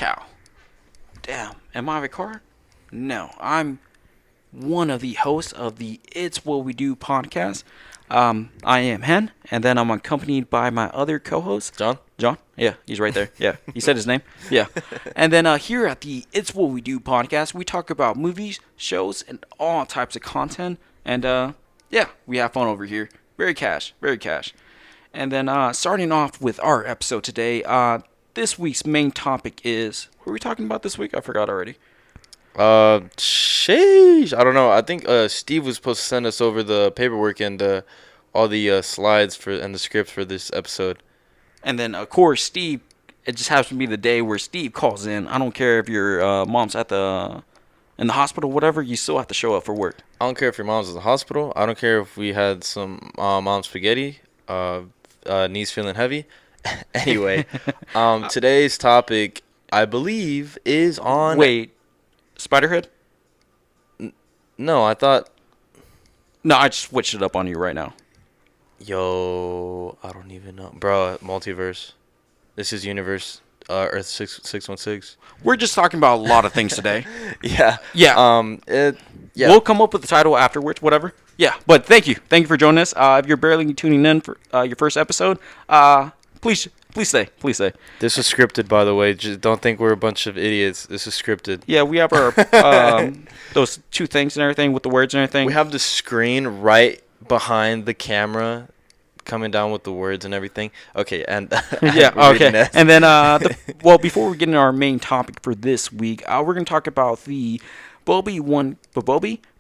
Chow. Damn, am I Ricard? No, I'm one of the hosts of the It's What We Do podcast. I am Hen, and then I'm accompanied by my other co-host, John? John? Yeah, he's right there. Yeah, he said his name. Yeah. And then here at the It's What We Do podcast, we talk about movies, shows, and all types of content. And yeah, we have fun over here. Very cash, very cash. And then starting off with our episode today, this week's main topic is, what were we talking about this week? I forgot already. Sheesh. I don't know. I think Steve was supposed to send us over the paperwork and all the slides and the script for this episode. And then, of course, Steve, it just happens to be the day where Steve calls in. I don't care if your mom's in the hospital, whatever, you still have to show up for work. I don't care if your mom's in the hospital. I don't care if we had some mom spaghetti, knees feeling heavy. Anyway, today's topic, I believe, is on... Wait, Spiderhead? No, I thought... No, I just switched it up on you right now. Yo, I don't even know. Bro, multiverse. This is universe, Earth 616. We're just talking about a lot of things today. Yeah. Yeah. Yeah. We'll come up with the title afterwards, whatever. Yeah, but thank you. Thank you for joining us. If you're barely tuning in for your first episode, please stay. Please stay. This is scripted, by the way. Just don't think we're a bunch of idiots. This is scripted. Yeah, we have our those two things and everything with the words and everything. We have the screen right behind the camera coming down with the words and everything. Okay, and yeah, okay. And then before we get into our main topic for this week, we're going to talk about the Obi-Wan,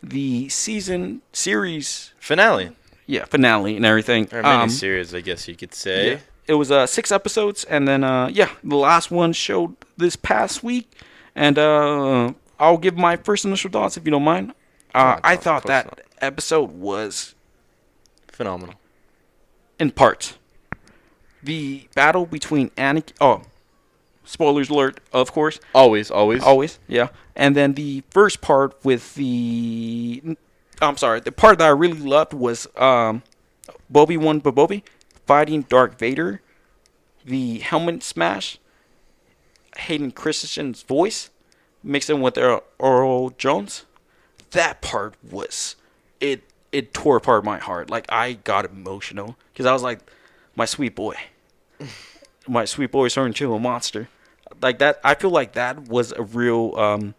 the series finale. Yeah, finale and everything. Or mini-series, I guess you could say. Yeah. It was 6 episodes, and then the last one showed this past week, and I'll give my first initial thoughts if you don't mind. I thought that episode was phenomenal. In parts. The battle between Anakin... Oh, spoilers alert, of course. Always. Yeah. And then the first part with the... I'm sorry. The part that I really loved was Obi-Wan fighting Darth Vader. The helmet smash. Hayden Christensen's voice. Mixing with Earl Jones. That part was... It tore apart my heart. Like, I got emotional. Because I was like, my sweet boy. My sweet boy is turning into a monster. Like, that, I feel like that was a real,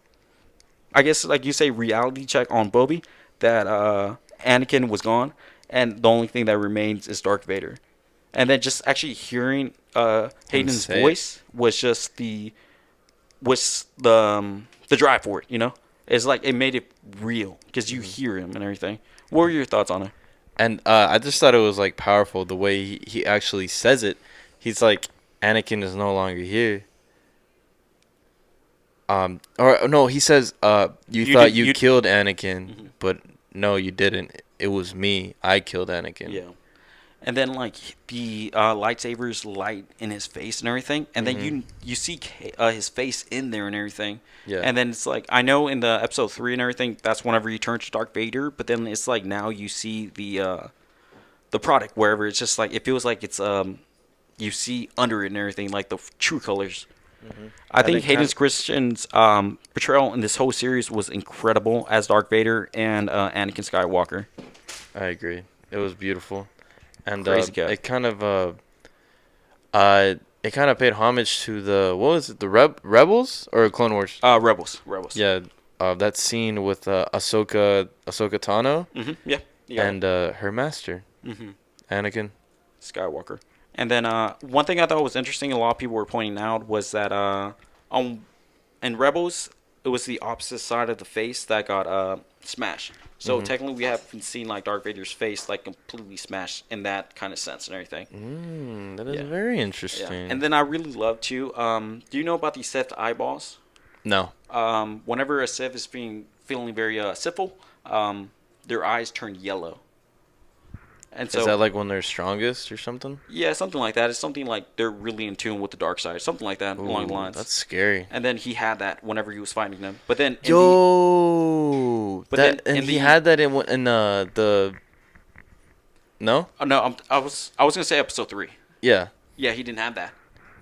I guess, like you say, reality check on Bobby. That Anakin was gone. And the only thing that remains is Darth Vader. And then just actually hearing Hayden's voice was just the drive for it, you know? It's like, it made it real. Because you hear him and everything. What were your thoughts on it? And I just thought it was like powerful the way he actually says it. He's like, Anakin is no longer here. Or no, he says, you thought you killed Anakin, mm-hmm. But no, you didn't. It was me. I killed Anakin. Yeah. And then like the lightsabers light in his face and everything, and mm-hmm. then you see his face in there and everything. Yeah. And then it's like, I know in the episode 3 and everything, that's whenever he turns to Darth Vader, but then it's like now you see the product wherever it's just like, it feels like it's you see under it and everything, like the true colors. Mm-hmm. I think Hayden Christensen's portrayal in this whole series was incredible as Darth Vader and Anakin Skywalker. I agree. It was beautiful. And it kind of paid homage to the Rebels or Clone Wars? Rebels. Yeah, that scene with Ahsoka Tano. Mm-hmm. Yeah. And her master, mm-hmm. Anakin Skywalker. And then one thing I thought was interesting, a lot of people were pointing out, was that in Rebels, it was the opposite side of the face that got smashed. So mm-hmm. technically, we haven't seen like Darth Vader's face like completely smashed in that kind of sense and everything. That is very interesting. Yeah. And then I really love too. Do you know about the Sith eyeballs? No. Whenever a Sith is feeling very Sithful, their eyes turn yellow. And so, is that like when they're strongest or something? Yeah, something like that. It's something like they're really in tune with the dark side. Something like that. Ooh, along the lines. That's scary. And then he had that whenever he was fighting them. But then he had that in the No? No, I was gonna say episode 3. Yeah. Yeah, he didn't have that.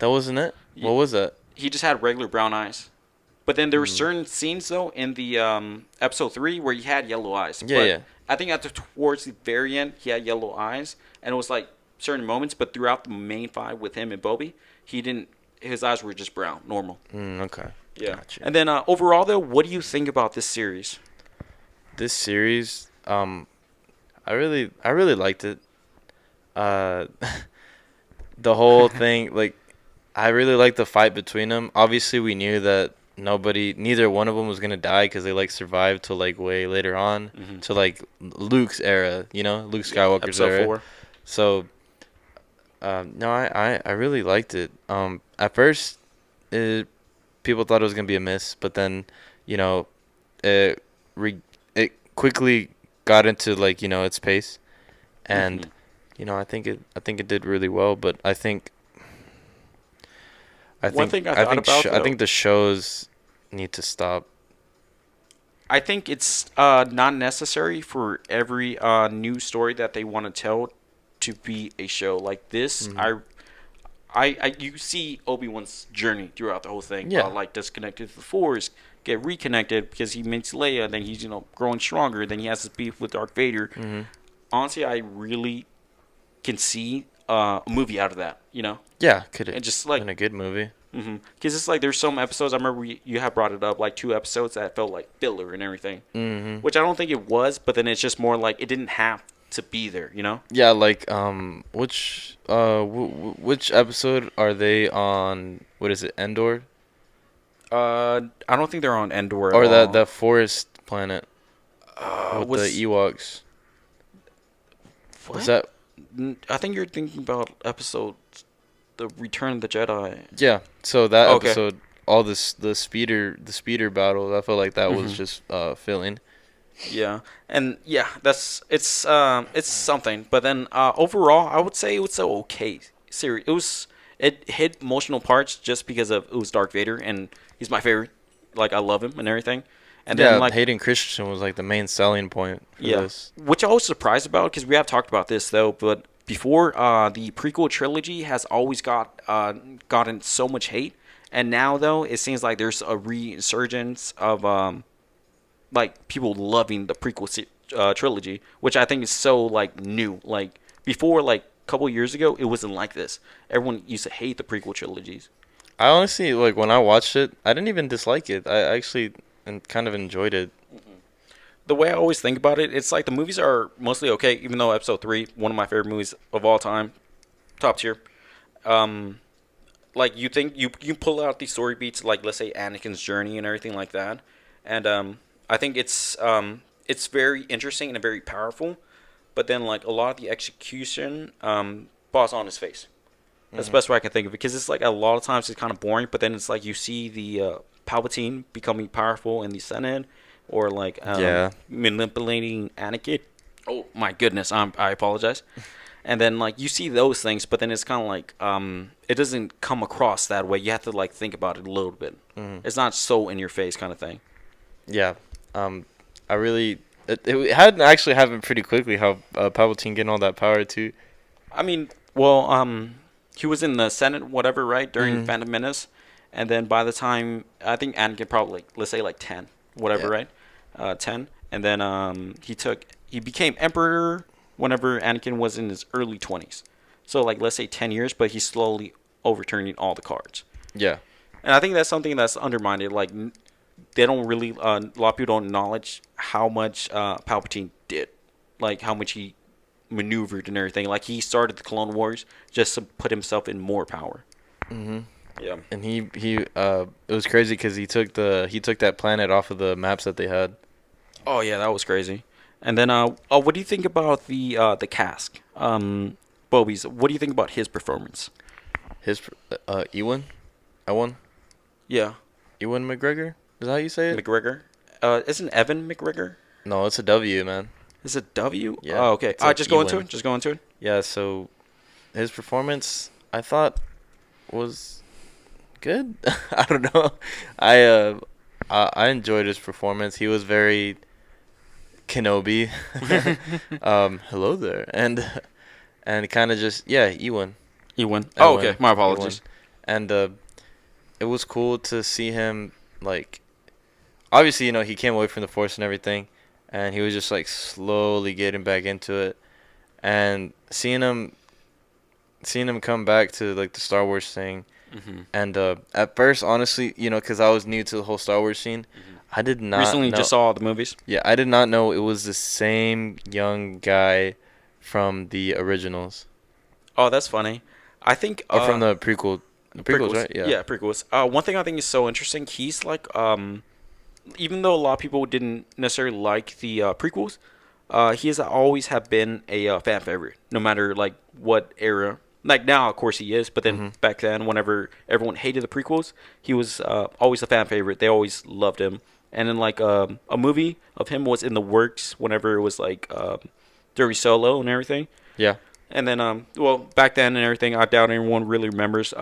That wasn't it? Yeah. What was that? he just had regular brown eyes. But then there were Mm. certain scenes though in the episode 3 where he had yellow eyes. Yeah, But yeah. I think towards the very end he had yellow eyes, and it was like certain moments. But throughout the main fight with him and Bobby, he didn't. His eyes were just brown, normal. Okay. Yeah. Gotcha. And then overall though, what do you think about this series? This series, I really liked it. Uh, the whole thing, like, I really liked the fight between them. Obviously, we knew that neither one of them was gonna die because they like survived till like way later on Mm-hmm. to like Luke's era, Luke Yeah, Skywalker's episode era. 4. So, no, I really liked it. At first, people thought it was gonna be a miss, but then, you know, it it quickly got into like its pace, and Mm-hmm. I think it did really well. But I think I One think thing I I thought think about I though, think the shows need to stop. I think it's not necessary for every new story that they want to tell to be a show like this. Mhm. You see Obi-Wan's journey throughout the whole thing. Yeah. Like disconnected to the Force, get reconnected because he meets Leia, then he's growing stronger. Then he has this beef with Darth Vader. Mhm. Honestly, I really can see a movie out of that. Yeah, could And have just like been a good movie. because it's like there's some episodes I remember you have brought it up, like 2 episodes that felt like filler and everything, Mhm. which I don't think it was. But then it's just more like it didn't have to be there. Yeah, like which episode are they on? What is it, Endor? I don't think they're on Endor at Or that all. that forest planet with the Was Ewoks? what? Was that? I think you're thinking about episode the Return of the Jedi. Yeah. So that Okay. episode, all this the speeder battle, I felt like that was Mhm. just filling. Yeah, and yeah, it's something. But then overall, I would say it was a okay series. It hit emotional parts just because it was Darth Vader, and he's my favorite. Like I love him and everything. And Yeah, then like Hayden Christensen was like the main selling point for yeah, this. which I was surprised about because we have talked about this though. But before the prequel trilogy has always gotten so much hate, and now though it seems like there's a resurgence of like people loving the trilogy, which I think is so like new. Like before, like a couple years ago, it wasn't like this. Everyone used to hate the prequel trilogies. I honestly, like, when I watched it, I didn't even dislike it. I actually kind of enjoyed it. The way I always think about it, it's like the movies are mostly okay, even though Episode 3, one of my favorite movies of all time, top tier. Um, like you think you pull out these story beats, like let's say Anakin's journey and everything like that, and I think it's very interesting and very powerful. But then like a lot of the execution falls on his face. That's the best way I can think of it, because it's like a lot of times it's kind of boring, but then it's like you see the Palpatine becoming powerful in the Senate, or like Yeah. manipulating Anakin. Oh my goodness, I apologize. And then like you see those things, but then it's kind of like it doesn't come across that way. You have to like think about it a little bit. It's not so in your face kind of thing. Yeah. I really. It had actually happened pretty quickly how Palpatine getting all that power too. I mean, well, he was in the Senate, whatever, right, during Mhm. Phantom Menace, and then by the time I think Anakin probably let's say like 10, whatever, Yeah. right, 10, and then he became Emperor whenever Anakin was in his early 20s, so like let's say 10 years, but he's slowly overturning all the cards, Yeah. and I think that's something that's undermined. Like they don't really, a lot of people don't acknowledge how much Palpatine did, like how much he maneuvered and everything. Like he started the Clone Wars just to put himself in more power. Mhm. Yeah. And it was crazy because he took that planet off of the maps that they had. Oh yeah, that was crazy. And then what do you think about the cask? Bobby's. What do you think about his performance? His Ewan Yeah, Ewan McGregor, is that how you say it? McGregor. Isn't Evan McGregor? No, it's a W, man. Is it W? Yeah, Oh, okay. it's like Just go into Ewan. it. Just go into it. Yeah, so his performance, I thought, was good. I don't know. I enjoyed his performance. He was very Kenobi. Hello there, and kind of just, yeah, Ewan. You win. Oh, okay. Ewan. My Ewan. apologies. And it was cool to see him like obviously, he came away from the Force and everything, and he was just like slowly getting back into it, and seeing him come back to like the Star Wars thing, and at first, honestly, because I was new to the whole Star Wars scene, I did not Recently, know. just saw the movies. Yeah, I did not know it was the same young guy from the originals Oh, that's funny. I think or from the prequels, prequels. right? Yeah. Yeah, prequels. One thing I think is so interesting. He's like even though a lot of people didn't necessarily like the prequels, he has always have been a fan favorite, no matter like what era. Like now, of course, he is, but then back then, whenever everyone hated the prequels, he was always a fan favorite. They always loved him. And then like a movie of him was in the works whenever it was like during Solo and everything. Yeah. And then well back then and everything, I doubt anyone really remembers.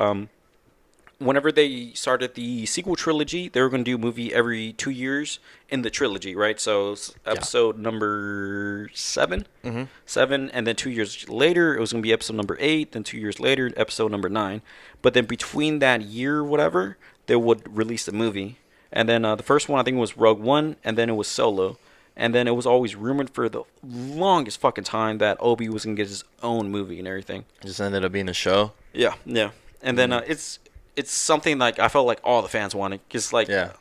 Whenever they started the sequel trilogy, they were going to do a movie every 2 years in the trilogy, right? So episode number 7, 7, and then 2 years later, it was going to be episode number 8. Then 2 years later, episode number 9. But then between that year, or whatever, they would release the movie. And then the first one I think was Rogue One, and then it was Solo. And then it was always rumored for the longest fucking time that Obi was going to get his own movie and everything. Just ended up being a show. Yeah, yeah. And then it's something like I felt like all the fans wanted, cause like Yeah.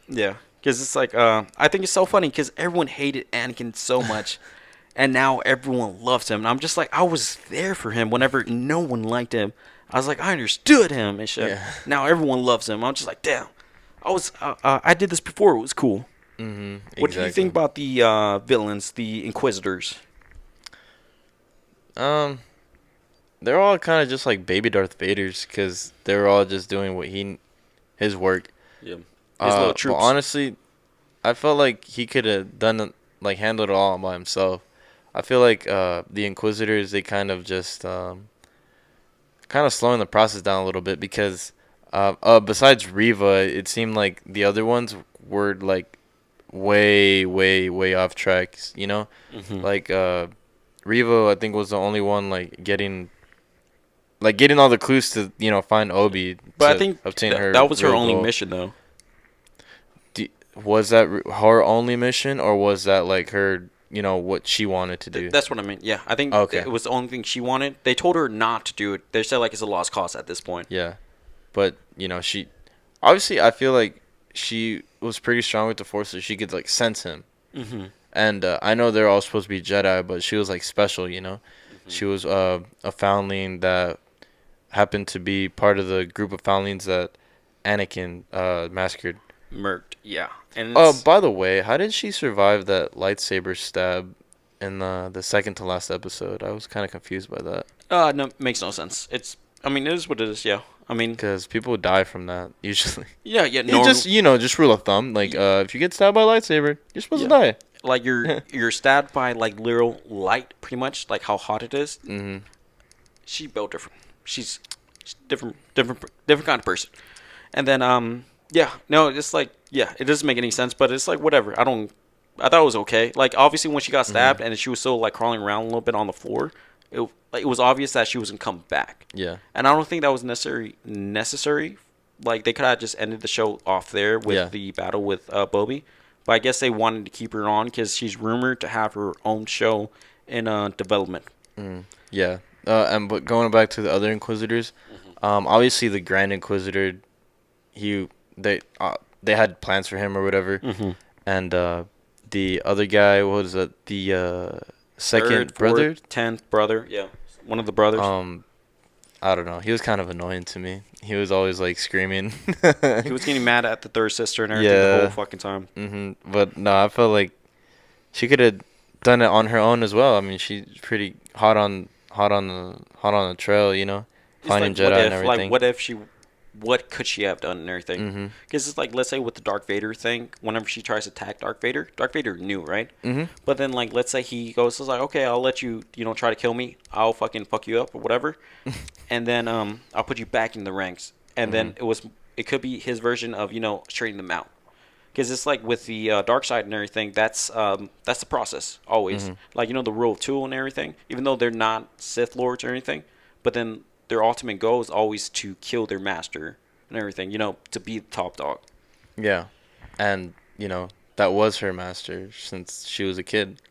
cause it's like I think it's so funny because everyone hated Anakin so much, and now everyone loves him. And I'm just like I was there for him whenever no one liked him. I was like I understood him and shit. Yeah. Now everyone loves him. I'm just like damn. I did this before. It was cool. Exactly. What do you think about the villains, the Inquisitors? They're all kind of just like baby Darth Vaders because they're all just doing his work. Yeah, his little troops. But honestly, I felt like he could have like handled it all by himself. I feel like the Inquisitors, they kind of just kind of slowing the process down a little bit because besides Riva, it seemed like the other ones were like way, way, way off tracks. Like Riva, I think was the only one like getting all the clues to find Obi. But to I think obtain her that was her real only goal. mission, though. Was that her only mission, or was that like her, what she wanted to do? That's what I mean. Yeah, I think Okay. it was the only thing she wanted. They told her not to do it. They said like it's a lost cause at this point. Yeah, but she obviously I feel like she was pretty strong with the Force, so she could like sense him. And I know they're all supposed to be Jedi, but she was like special. She was a foundling that happened to be part of the group of foundlings that Anakin massacred. Murked, yeah. And By the way, how did she survive that lightsaber stab in the second to last episode? I was kind of confused by that. no, makes no sense. I mean, it is what it is. Yeah, I mean, Because people die from that usually. yeah. You just rule of thumb. Like, if you get stabbed by a lightsaber, you're supposed to die. Like you're stabbed by like literal light, pretty much, like how hot it is. She built different. She's different kind of person. And then yeah, no, it's like yeah, it doesn't make any sense, but it's like whatever. I thought it was okay. Like obviously when she got stabbed and she was still like crawling around a little bit on the floor, it was obvious that she wasn't come back. Yeah. And I don't think that was necessary. Like they could have just ended the show off there with the battle with Bobby. But I guess they wanted to keep her on because she's rumored to have her own show in development. Yeah. But going back to the other Inquisitors, obviously the Grand Inquisitor, they had plans for him or whatever, and the other guy, what was it? The second brother, 10th brother, yeah, one of the brothers. I don't know. He was kind of annoying to me. He was always like screaming. He was getting mad at the third sister and everything the whole fucking time. But no, I felt like she could have done it on her own as well. I mean, she's pretty hot on the trail, finding like, Jedi and everything. Like, what could she have done and everything? Because it's like, let's say with the Darth Vader thing, whenever she tries to attack Darth Vader knew, right? But then, like, let's say he goes, it's like, okay, I'll let you, try to kill me. I'll fucking fuck you up or whatever. And then I'll put you back in the ranks. And then it could be his version of, straightening them out. Because it's like with the dark side and everything, that's the process, always. Like, the rule of two and everything, even though they're not Sith Lords or anything. But then their ultimate goal is always to kill their master and everything, to be the top dog. Yeah, and that was her master since she was a kid.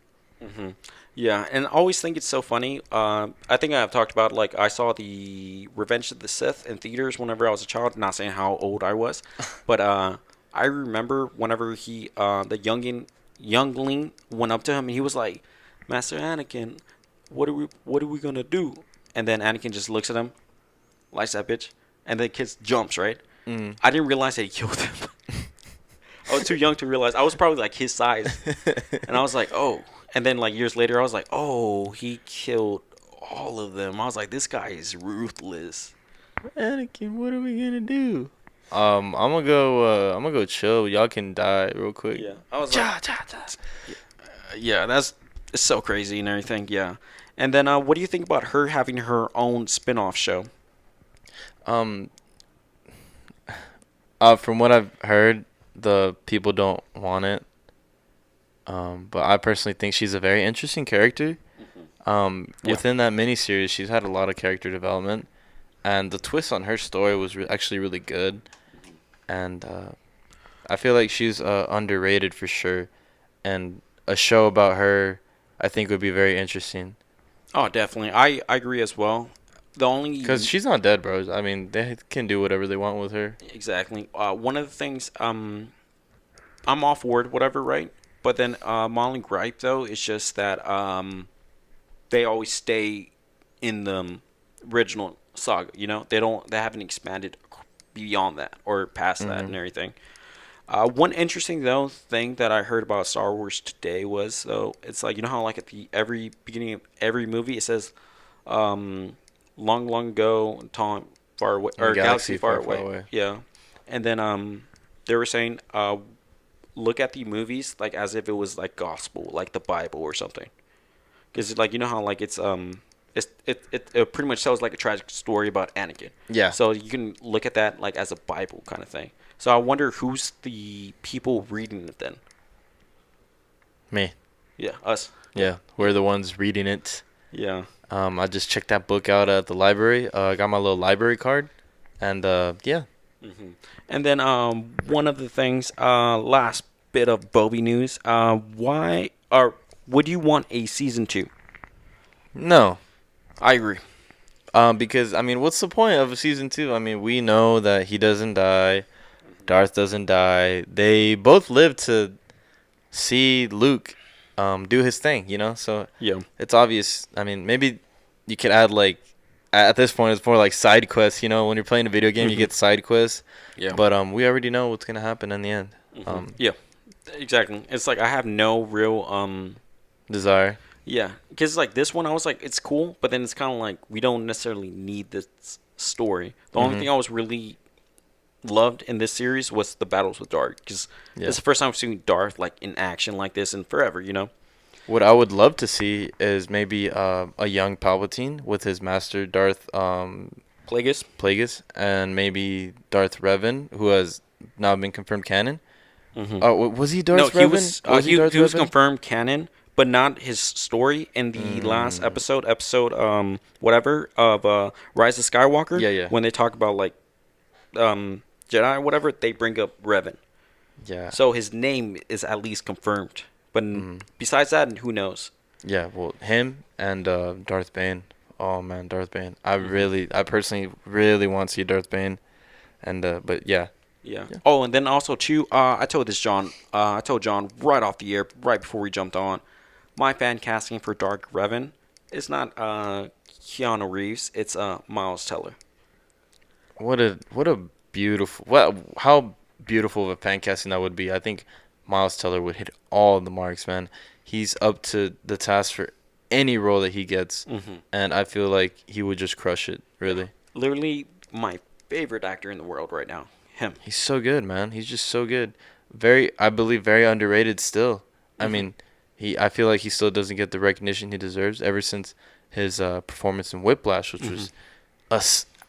hmm Yeah, and I always think it's so funny. I think I've talked about, like, I saw the Revenge of the Sith in theaters whenever I was a child. Not saying how old I was, but I remember whenever the youngling went up to him and he was like, "Master Anakin, what are we gonna do?" And then Anakin just looks at him, lights that bitch, and the kid jumps, right. Mm. I didn't realize that he killed him. I was too young to realize. I was probably like his size, and I was like, oh. And then like years later, I was like, oh, he killed all of them. I was like, this guy is ruthless. Anakin, what are we gonna do? I'm gonna go. I'm gonna go chill. Y'all can die real quick. Yeah, I was like, yeah, it's so crazy and everything. Yeah, and then what do you think about her having her own spin-off show? Um. From what I've heard, the people don't want it. But I personally think she's a very interesting character. Yeah. Within that miniseries, she's had a lot of character development, and the twist on her story was actually really good. And I feel like she's underrated for sure, and a show about her, I think, would be very interesting. Oh, definitely. I agree as well. The only Because she's not dead, bros. I mean, they can do whatever they want with her. exactly one of the things I'm all for it, whatever, right? But then my only gripe though is just that they always stay in the original saga. They haven't expanded beyond that or past that Mm-hmm. and everything. One interesting though thing that I heard about Star Wars today was though it's like how like at the every beginning of every movie it says long long ago time far away In a or galaxy galaxy far far away. away. Yeah, and then they were saying look at the movies like as if it was like gospel, like the Bible or something. Because like how like it pretty much tells like a tragic story about Anakin. Yeah. So you can look at that like as a Bible kind of thing. So I wonder who's the people reading it then. Me. Yeah, us. Yeah, we're the ones reading it. Yeah. I just checked that book out at the library. I got my little library card, and yeah. And then one of the things, last bit of Bobby news. Why or would you want a season 2? No. I agree. Because I mean, what's the point of a season 2? I mean, we know that he doesn't die, Darth doesn't die. They both live to see Luke, do his thing. So Yeah. it's obvious. I mean, maybe you could add like, at this point, it's more like side quests. When you're playing a video game, you get side quests. Yeah. But we already know what's gonna happen in the end. Yeah. Exactly. It's like I have no real Desire. yeah, because like this one, I was like, it's cool, but then it's kind of like we don't necessarily need this story. The only thing I was really loved in this series was the battles with Darth, because Yeah. it's the first time I've seen Darth like in action like this in forever. What I would love to see is maybe a young Palpatine with his master Darth Plagueis. Plagueis, and maybe Darth Revan, who has now been confirmed canon. Was he Darth No, Revan? he was Darth he was Revan? confirmed canon, but not his story in the last episode whatever of Rise of Skywalker. Yeah, yeah. When they talk about like Jedi or whatever, they bring up Revan. Yeah. So his name is at least confirmed. But besides that, who knows? Yeah, well, him and Darth Bane. Oh man, Darth Bane. I personally really want to see Darth Bane, and but yeah. Yeah. Oh, and then also too, I told John right off the air, right before we jumped on. My fan casting for Dark Revan is not Keanu Reeves, it's Miles Teller. What a beautiful, how beautiful of a fan casting that would be. I think Miles Teller would hit all the marks, man. He's up to the task for any role that he gets, and I feel like he would just crush it. Really, Literally my favorite actor in the world right now. Him. he's so good, man. He's just so good. I believe, very underrated still. I mean, I feel like he still doesn't get the recognition he deserves ever since his performance in Whiplash, which was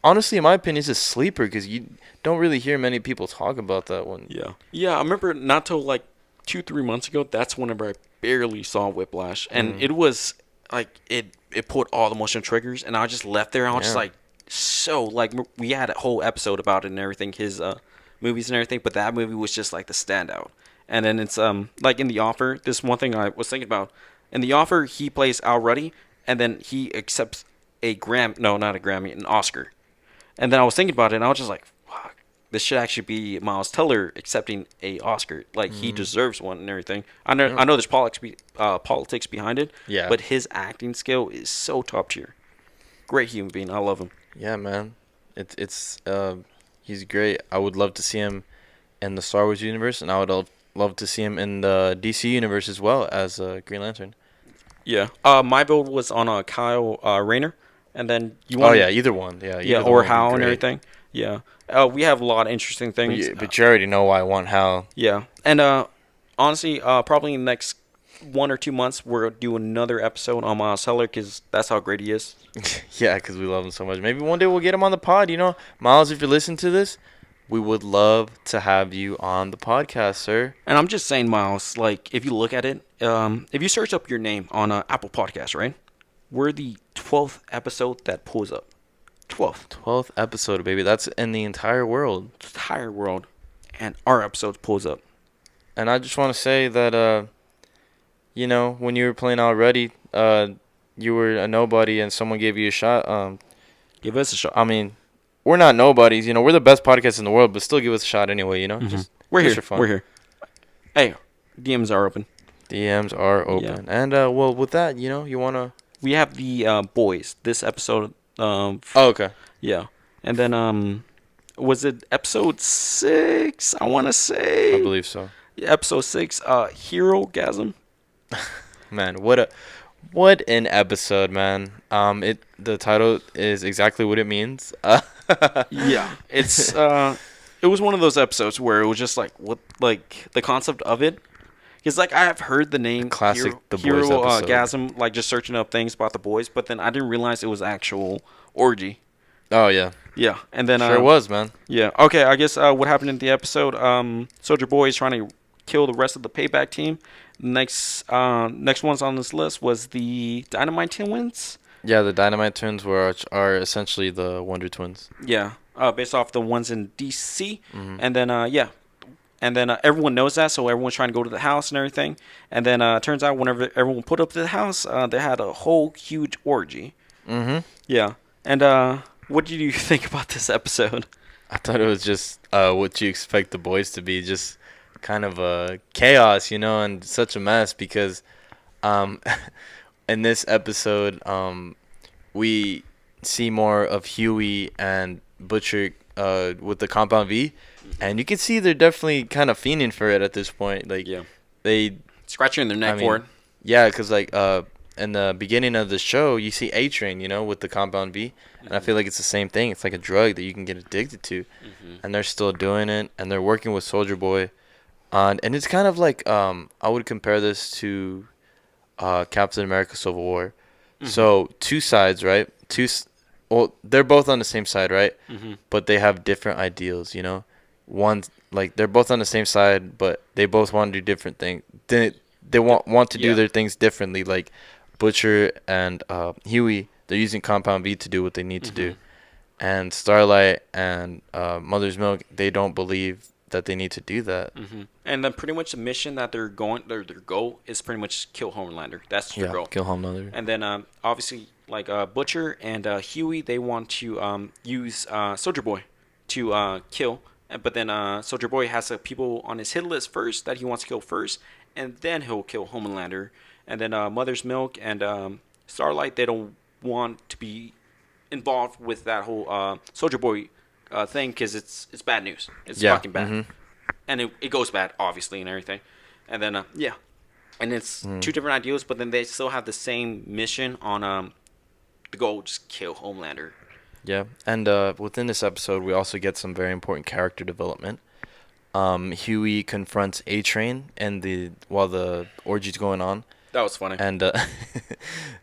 honestly, in my opinion, is a sleeper because you don't really hear many people talk about that one. Yeah. Yeah, I remember not till like 2-3 months ago, that's whenever I barely saw Whiplash. And it was like it pulled all the motion triggers and I just left there and I was just Yeah. like so like we had a whole episode about it and everything, his movies and everything, but that movie was just like the standout. And then it's like in The Offer, this one thing I was thinking about. In The Offer, he plays Al Ruddy, and then he accepts a no, not a Grammy, an Oscar. And then I was thinking about it, and I was just like, fuck, this should actually be Miles Teller accepting a Oscar. Like he deserves one and everything. I know there's politics behind it, Yeah. but his acting skill is so top tier. Great human being. I love him. Yeah, man. It's he's great. I would love to see him in the Star Wars universe, and I would love to see him in the DC universe as well as Green Lantern. Yeah. My build was on Kyle Rayner, and then you Oh want yeah, either one. Yeah, yeah, either or one would be Hal and great. everything. Yeah. We have a lot of interesting But things. but you already know why I want Hal. Yeah. And honestly, probably in the next 1 or 2 months, we'll do another episode on Miles Teller because that's how great he is. Yeah, because we love him so much. Maybe one day we'll get him on the pod. You know, Miles, if you listen to this, we would love to have you on the podcast, sir. And I'm just saying, Miles, like, if you look at it, if you search up your name on Apple Podcasts, right? We're the 12th episode that pulls up. 12th. 12th episode, baby. That's in the entire world. Entire world. And our episode pulls up. And I just want to say that, you know, when you were playing already, you were a nobody and someone gave you a shot. Give us a shot. I mean, we're not nobodies. You know, we're the best podcast in the world, but still give us a shot anyway, you know? We're just here. for fun. We're here. Hey, DMs are open. DMs are open. Yeah. And, well, with that, you know, you want to... We have the boys. This episode. Oh, okay. Yeah. And then, was it episode 6? I want to say. I believe so. Yeah, episode 6, Herogasm. Man, what an episode, man. The title is exactly what it means. Yeah. It's, it was one of those episodes where it was just like, what, like, the concept of it. Because, like, I have heard the name Classic The Boys episode. Gasm, like, just searching up things about the boys, but then I didn't realize it was actual orgy. Oh, yeah. Yeah, and then... Sure was, man. Yeah, okay, I guess what happened in the episode, Soldier Boy is trying to kill the rest of the Payback team. Next ones on this list was the Dynamite Twins. Yeah, the Dynamite Twins are essentially the Wonder Twins. Yeah, based off the ones in DC. And then, yeah. And then everyone knows that, so everyone's trying to go to the house and everything. And then turns out whenever everyone put up to the house, they had a whole huge orgy. Mm-hmm. Yeah. And what did you think about this episode? I thought it was just what you expect the boys to be, just kind of chaos, you know, and such a mess because in this episode we see more of Huey and Butcher with the Compound V. And you can see they're definitely kind of fiending for it at this point. Like, Yeah. they Scratching their neck for it. Yeah, because like in the beginning of the show, you see A-Train, you know, with the Compound V, and I feel like it's the same thing. It's like a drug that you can get addicted to, and they're still doing it, and they're working with Soldier Boy, and it's kind of like I would compare this to Captain America: Civil War. So two sides, right? Well, they're both on the same side, right? But they have different ideals, you know. One, like, they're both on the same side, but they both want to do different things. They want to do their things differently. Like Butcher and Huey, they're using Compound V to do what they need to do, and Starlight and Mother's Milk, they don't believe that they need to do that. And then pretty much the mission that they're going, their goal is pretty much kill Homelander. That's their goal. Kill Homelander. And then obviously like Butcher and Huey, they want to use Soldier Boy to kill. But then Soldier Boy has people on his hit list first that he wants to kill first, and then he'll kill Homelander. And then Mother's Milk and Starlight, they don't want to be involved with that whole Soldier Boy thing because it's bad news. It's fucking bad. And it goes bad, obviously, and everything. And then, yeah. And it's two different ideals, but then they still have the same mission on the goal, just kill Homelander. Yeah, and within this episode, we also get some very important character development. Huey confronts A-Train while the orgy's going on. That was funny. And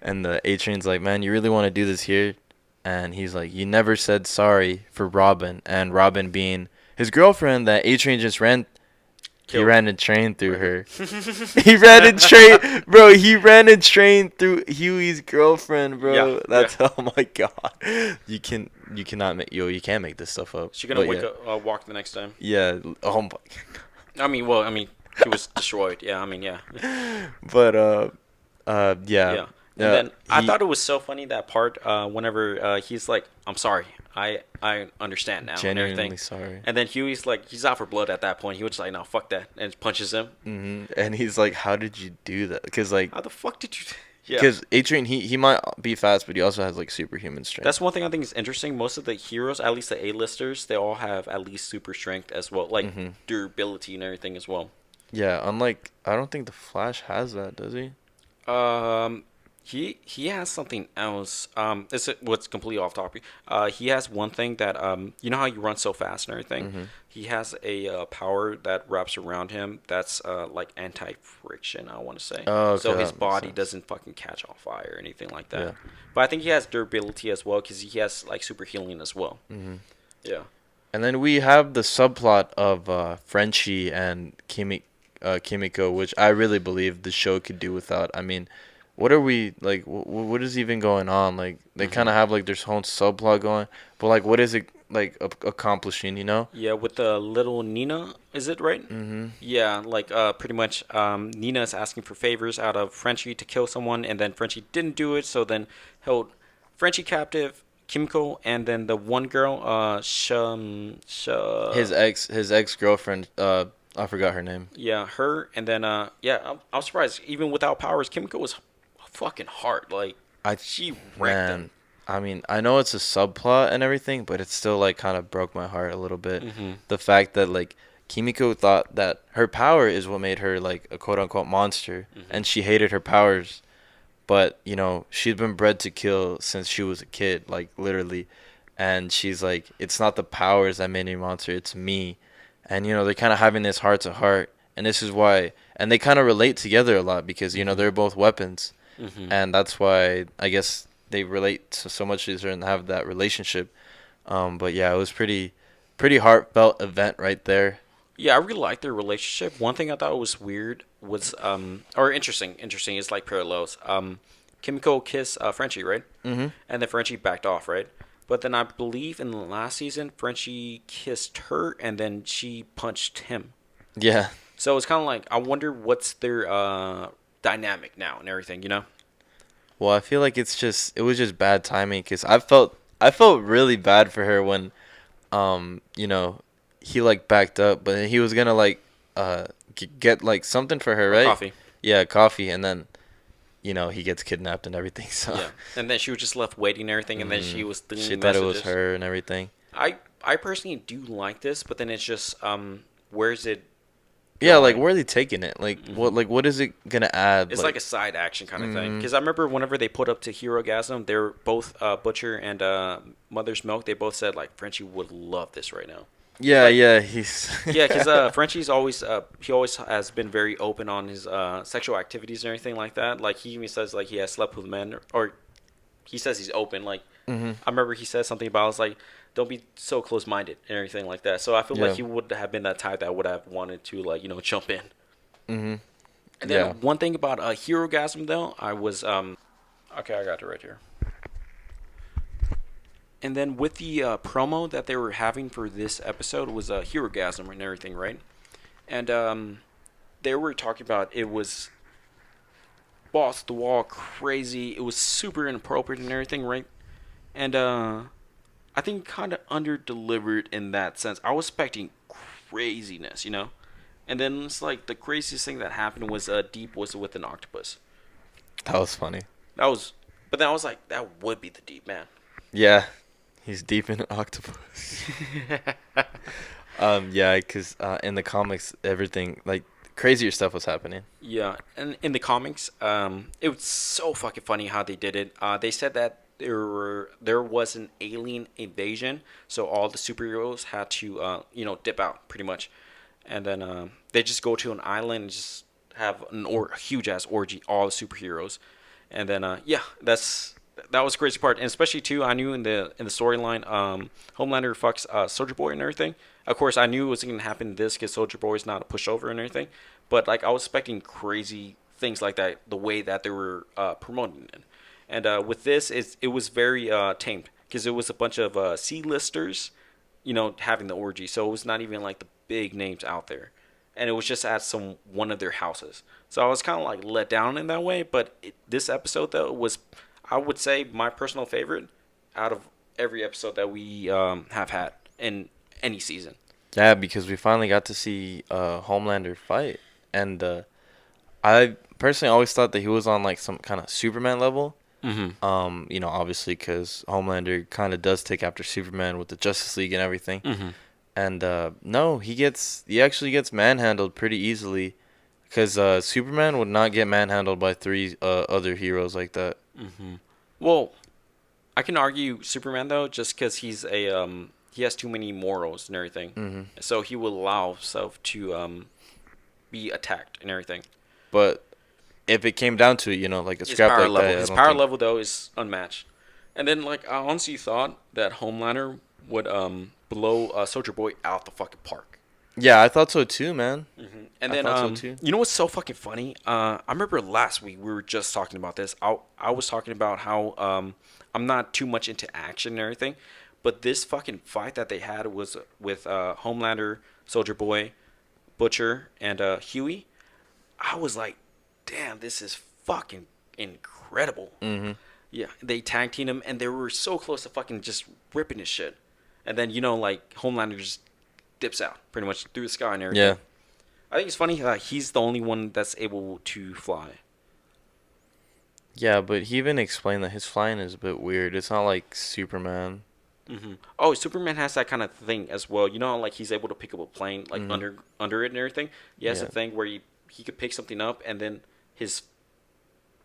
and the A-Train's like, man, you really want to do this here? And he's like, you never said sorry for Robin. And Robin being his girlfriend that A-Train just ran He ran and trained through her. He ran and trained, bro. He ran and trained through Huey's girlfriend, Yeah, bro. yeah. That's oh my god. You cannot make you can't make this stuff up. She gonna But wake yeah, up, walk the next time. yeah. Oh my. I mean, he was destroyed. Yeah, I mean, yeah. But yeah. Yeah. And then I He thought it was so funny that part whenever he's like, "I'm sorry, I understand now," and everything. genuinely sorry. And then Huey's like, he's out for blood at that point. He was just like, "No, fuck that," and punches him. And he's like, "How did you do that?" Because like, How the fuck did you? Yeah. because Adrian, he might be fast, but he also has like superhuman strength. That's one thing I think is interesting. Most of the heroes, at least the A-listers, they all have at least super strength as well, like durability and everything as well. Yeah, unlike I don't think the Flash has that, does he? Um, he has something else. This is what's completely off topic. He has one thing that you know how you run so fast and everything. He has a power that wraps around him. That's like anti-friction. I want to say. Oh, okay, So his that makes body sense. doesn't fucking catch on fire or anything like that. Yeah. But I think he has durability as well because he has like super healing as well. Yeah. And then we have the subplot of Frenchie and Kimiko, which I really believe the show could do without. I mean, what are we like? What is even going on? Like they kind of have like their own subplot going, but like what is it like accomplishing? You know? Yeah, with the little Nina, is it right? Yeah, like pretty much Nina is asking for favors out of Frenchie to kill someone, and then Frenchie didn't do it, so then held Frenchie captive, Kimiko, and then the one girl, His ex girlfriend. I forgot her name. yeah, her, and then yeah, I'm surprised even without powers, Kimiko was fucking hard. Like she wrecked them. Man, I mean, I know it's a subplot and everything, but it still like kind of broke my heart a little bit. The fact that like Kimiko thought that her power is what made her like a quote unquote monster, and she hated her powers. But you know, she's been bred to kill since she was a kid, like literally. And she's like, it's not the powers that made me a monster, it's me. And you know, they're kind of having this heart to heart, and this is why. And they kind of relate together a lot because you know they're both weapons, and that's why I guess they relate to so much easier and have that relationship. But yeah, it was pretty heartfelt event right there. Yeah, I really liked their relationship. One thing I thought was weird was or interesting is like parallels. Kimiko kissed Frenchie, right? And then Frenchie backed off, right? But then I believe in the last season, Frenchie kissed her and then she punched him. Yeah. So it's kind of like I wonder what's their dynamic now and everything, you know? Well, I feel like it was just bad timing because I felt really bad for her when, you know, he like backed up, but then he was gonna like, get like something for her, right? Coffee. Yeah, coffee, and then, you know, he gets kidnapped and everything. So Yeah, and then she was just left waiting and everything, and then she was doing she thought it was messages. her and everything. I personally do like this, but then it's just where's it? Yeah, like going? where are they taking it? Like what is it gonna add? It's like a side action kind of thing. Because I remember whenever they put up to Herogasm, they're both Butcher and Mother's Milk. They both said like Frenchie would love this right now. yeah, like- yeah, he's Yeah, because Frenchie's always he always has been very open on his sexual activities and everything like that. Like he even says like he has slept with men, or he says he's open. Like I remember he said something about it's like don't be so close minded and everything like that. So I feel Yeah. like he would have been that type that would have wanted to like jump in. And then Yeah. one thing about Herogasm though, I was okay, I got it right here. And then with the promo that they were having for this episode was Herogasm and everything, right? And they were talking about it was balls to the wall crazy. It was super inappropriate and everything, right? And I think kind of under delivered in that sense. I was expecting craziness, you know? And then it's like the craziest thing that happened was Deep was with an octopus. that was funny. That was, but then I was like, that would be the Deep man. Yeah, he's deep in an octopus. Yeah, because in the comics, everything like crazier stuff was happening. Yeah, and in the comics, it was so fucking funny how they did it. They said that there was an alien invasion, so all the superheroes had to dip out pretty much, and then they just go to an island and just have a huge ass orgy, all the superheroes, and then yeah, that's That was the crazy part, and especially too, I knew in the storyline, Homelander fucks Soldier Boy and everything. Of course, I knew it was gonna happen in this because Soldier Boy is not a pushover and everything. But like, I was expecting crazy things like that, the way that they were promoting it. And with this, it was very tamed because it was a bunch of C-listers, having the orgy. So it was not even like the big names out there, and it was just at one of their houses. So I was kind of like let down in that way. But this episode though was, I would say, my personal favorite out of every episode that we have had in any season. Yeah, because we finally got to see Homelander fight, and I personally always thought that he was on like some kind of Superman level. Mm-hmm. Obviously because Homelander kind of does take after Superman with the Justice League and everything. Mm-hmm. And no, he actually gets manhandled pretty easily, because Superman would not get manhandled by three other heroes like that. Mm-hmm. Well, I can argue Superman though, just because he has too many morals and everything, Hmm. so he will allow himself to be attacked and everything. But if it came down to it, like a His scrap power like level, that, I his don't power think. level though is unmatched. And then like I honestly thought that Homelander would blow Soldier Boy out the fucking park. Yeah, I thought so too, man. And I then thought so too. you know what's so fucking funny? I remember last week we were just talking about this. I was talking about how I'm not too much into action and everything, but this fucking fight that they had was with Homelander, Soldier Boy, Butcher, and Huey. I was like, damn, this is fucking incredible. Hmm. Yeah, they tag teamed him, and they were so close to fucking just ripping his shit. And then like Homelander just dips out pretty much through the sky and everything. Yeah. I think it's funny he's the only one that's able to fly. Yeah, but he even explained that his flying is a bit weird. It's not like Superman. Oh, Superman has that kind of thing as well. You know how like he's able to pick up a plane like Hmm. under it and everything. He has Yeah. a thing where he could pick something up and then his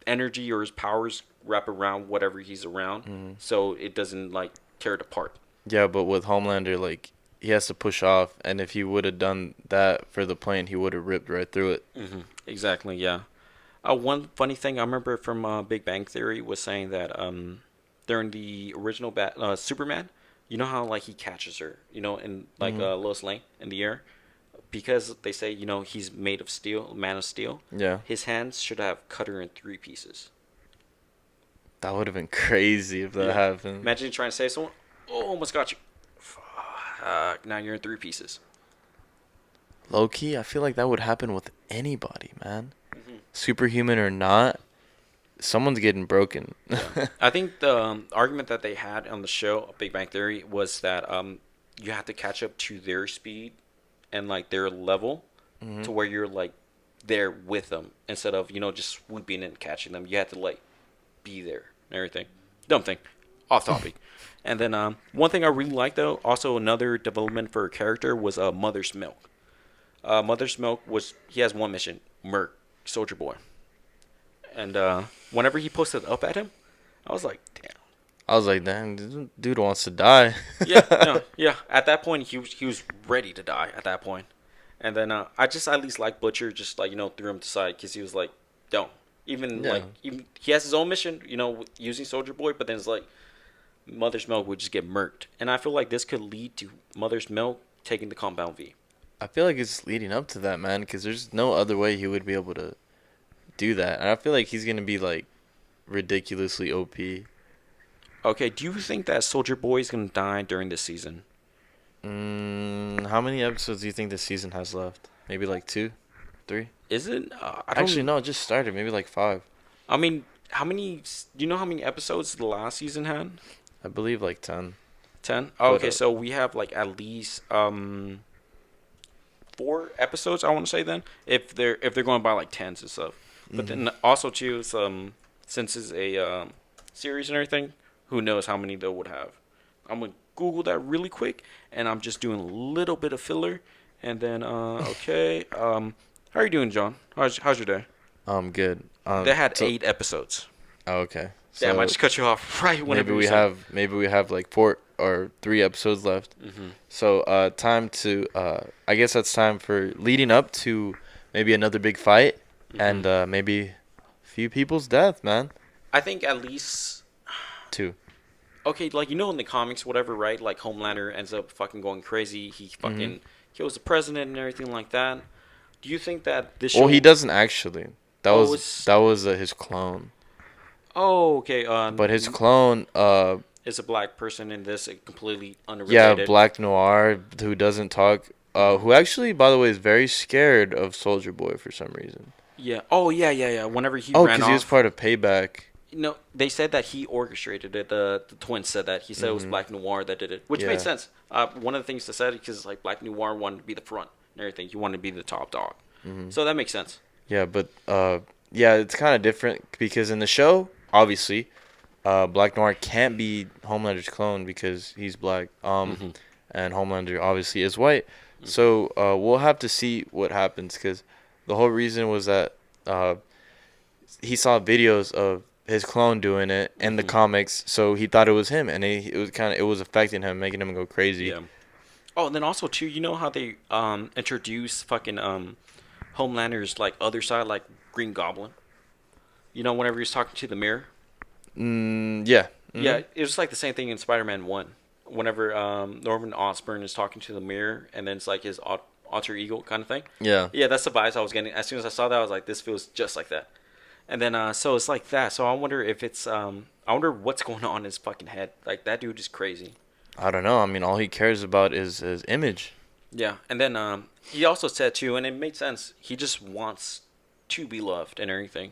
energy or his powers wrap around whatever he's around, Hmm. so it doesn't like tear it apart. Yeah, but with Homelander, like, he has to push off, and if he would have done that for the plane, he would have ripped right through it. Exactly. Yeah. One funny thing I remember from Big Bang Theory was saying that during the original Superman, you know how like he catches her, in like Hmm. Lois Lane in the air, because they say he's made of steel, man of steel. Yeah, His hands should have cut her in three pieces. that would have been crazy if that Yeah. happened. Imagine you trying to save someone. Oh, almost got you. Fuck. Now you're in three pieces. Low key, I feel like that would happen with anybody, man. Hmm. Superhuman or not, someone's getting broken. Yeah. I think the argument that they had on the show, Big Bang Theory, was that you have to catch up to their speed and like their level Hmm. to where you're like there with them instead of just swooping and catching them. You have to like be there and everything. Dumb thing. Off topic. And then one thing I really like though, also another development for a character was Mother's Milk. Mother's Milk he has one mission, murk Soldier Boy. And whenever he posted up at him, I was like, damn. I was like, damn, this dude wants to die. Yeah, no, yeah. At that point, he was ready to die. At that point, and then I just at least like Butcher, just like threw him to side because he was like, don't even Yeah. like even he has his own mission, using Soldier Boy, but then it's like Mother's Milk would just get murked, and I feel like this could lead to Mother's Milk taking the Compound V. I feel like it's leading up to that, man, because there's no other way he would be able to do that. And I feel like he's going to be, like, ridiculously OP. Okay, do you think that Soldier Boy is gonna die during this season? How many episodes do you think this season has left? Maybe, like, 2? 3? Is it? I don't. Actually, no, it just started. Maybe, like, 5. I mean, how many? Do you know how many episodes the last season had? I believe, like, 10. 10. Oh, But, okay, so we have like at least 4 episodes. I want to say then, if they're going by like tens and stuff. But then also too, since it's a series and everything, who knows how many they would have. I'm gonna Google that really quick, and I'm just doing a little bit of filler, and then okay. How are you doing, John? How's your day? Good. They had so- 8 episodes. Oh, okay. Damn, I So just cut you off right whenever maybe we you said. have like 4 or 3 episodes left. So time to I guess that's time for leading up to maybe another big fight and maybe a few people's death, man. I think at least Two. Okay, like you know in the comics, whatever, right? Like Homelander ends up fucking going crazy. He Mm-hmm. fucking kills the president and everything like that. Do you think that this Well, he show? doesn't actually. That Oh, was it's that was his clone. oh okay. But his clone, Is a black person in this completely yeah, unrelated. Black Noir, who doesn't talk, Hmm. who actually, by the way, is very scared of Soldier Boy for some reason. Yeah. Oh yeah, yeah, yeah. Whenever he Oh, ran because he was off, part of Payback. no, they said that he orchestrated it. The twins said that he said it was Mm-hmm. Black Noir that did it, which made Yeah. sense. One of the things they said because like Black Noir wanted to be the front and everything. He wanted to be the top dog, Mm-hmm. so that makes sense. Yeah, but yeah, it's kind of different because in the show, obviously, Black Noir can't be Homelander's clone because he's black. Hmm. And Homelander obviously is white. Hmm. So we'll have to see what happens because the whole reason was that uh, he saw videos of his clone doing it in the Hmm. comics, so he thought it was him, and it was affecting him, making him go crazy. Yeah. Oh, and then also too, you know how they introduce fucking Homelander's like other side, like Green Goblin. You know, whenever he's talking to the mirror. Yeah. Yeah, it was like the same thing in Spider-Man One. Whenever Norman Osborn is talking to the mirror, and then it's like his alter ego kind of thing. Yeah. Yeah, that's the vibes I was getting. As soon as I saw that, I was like, this feels just like that. And then so it's like that. So I wonder if it's I wonder what's going on in his fucking head. Like that dude is crazy. I don't know. I mean, all he cares about is his image. Yeah, and then he also said too, and it made sense. He just wants to be loved and everything.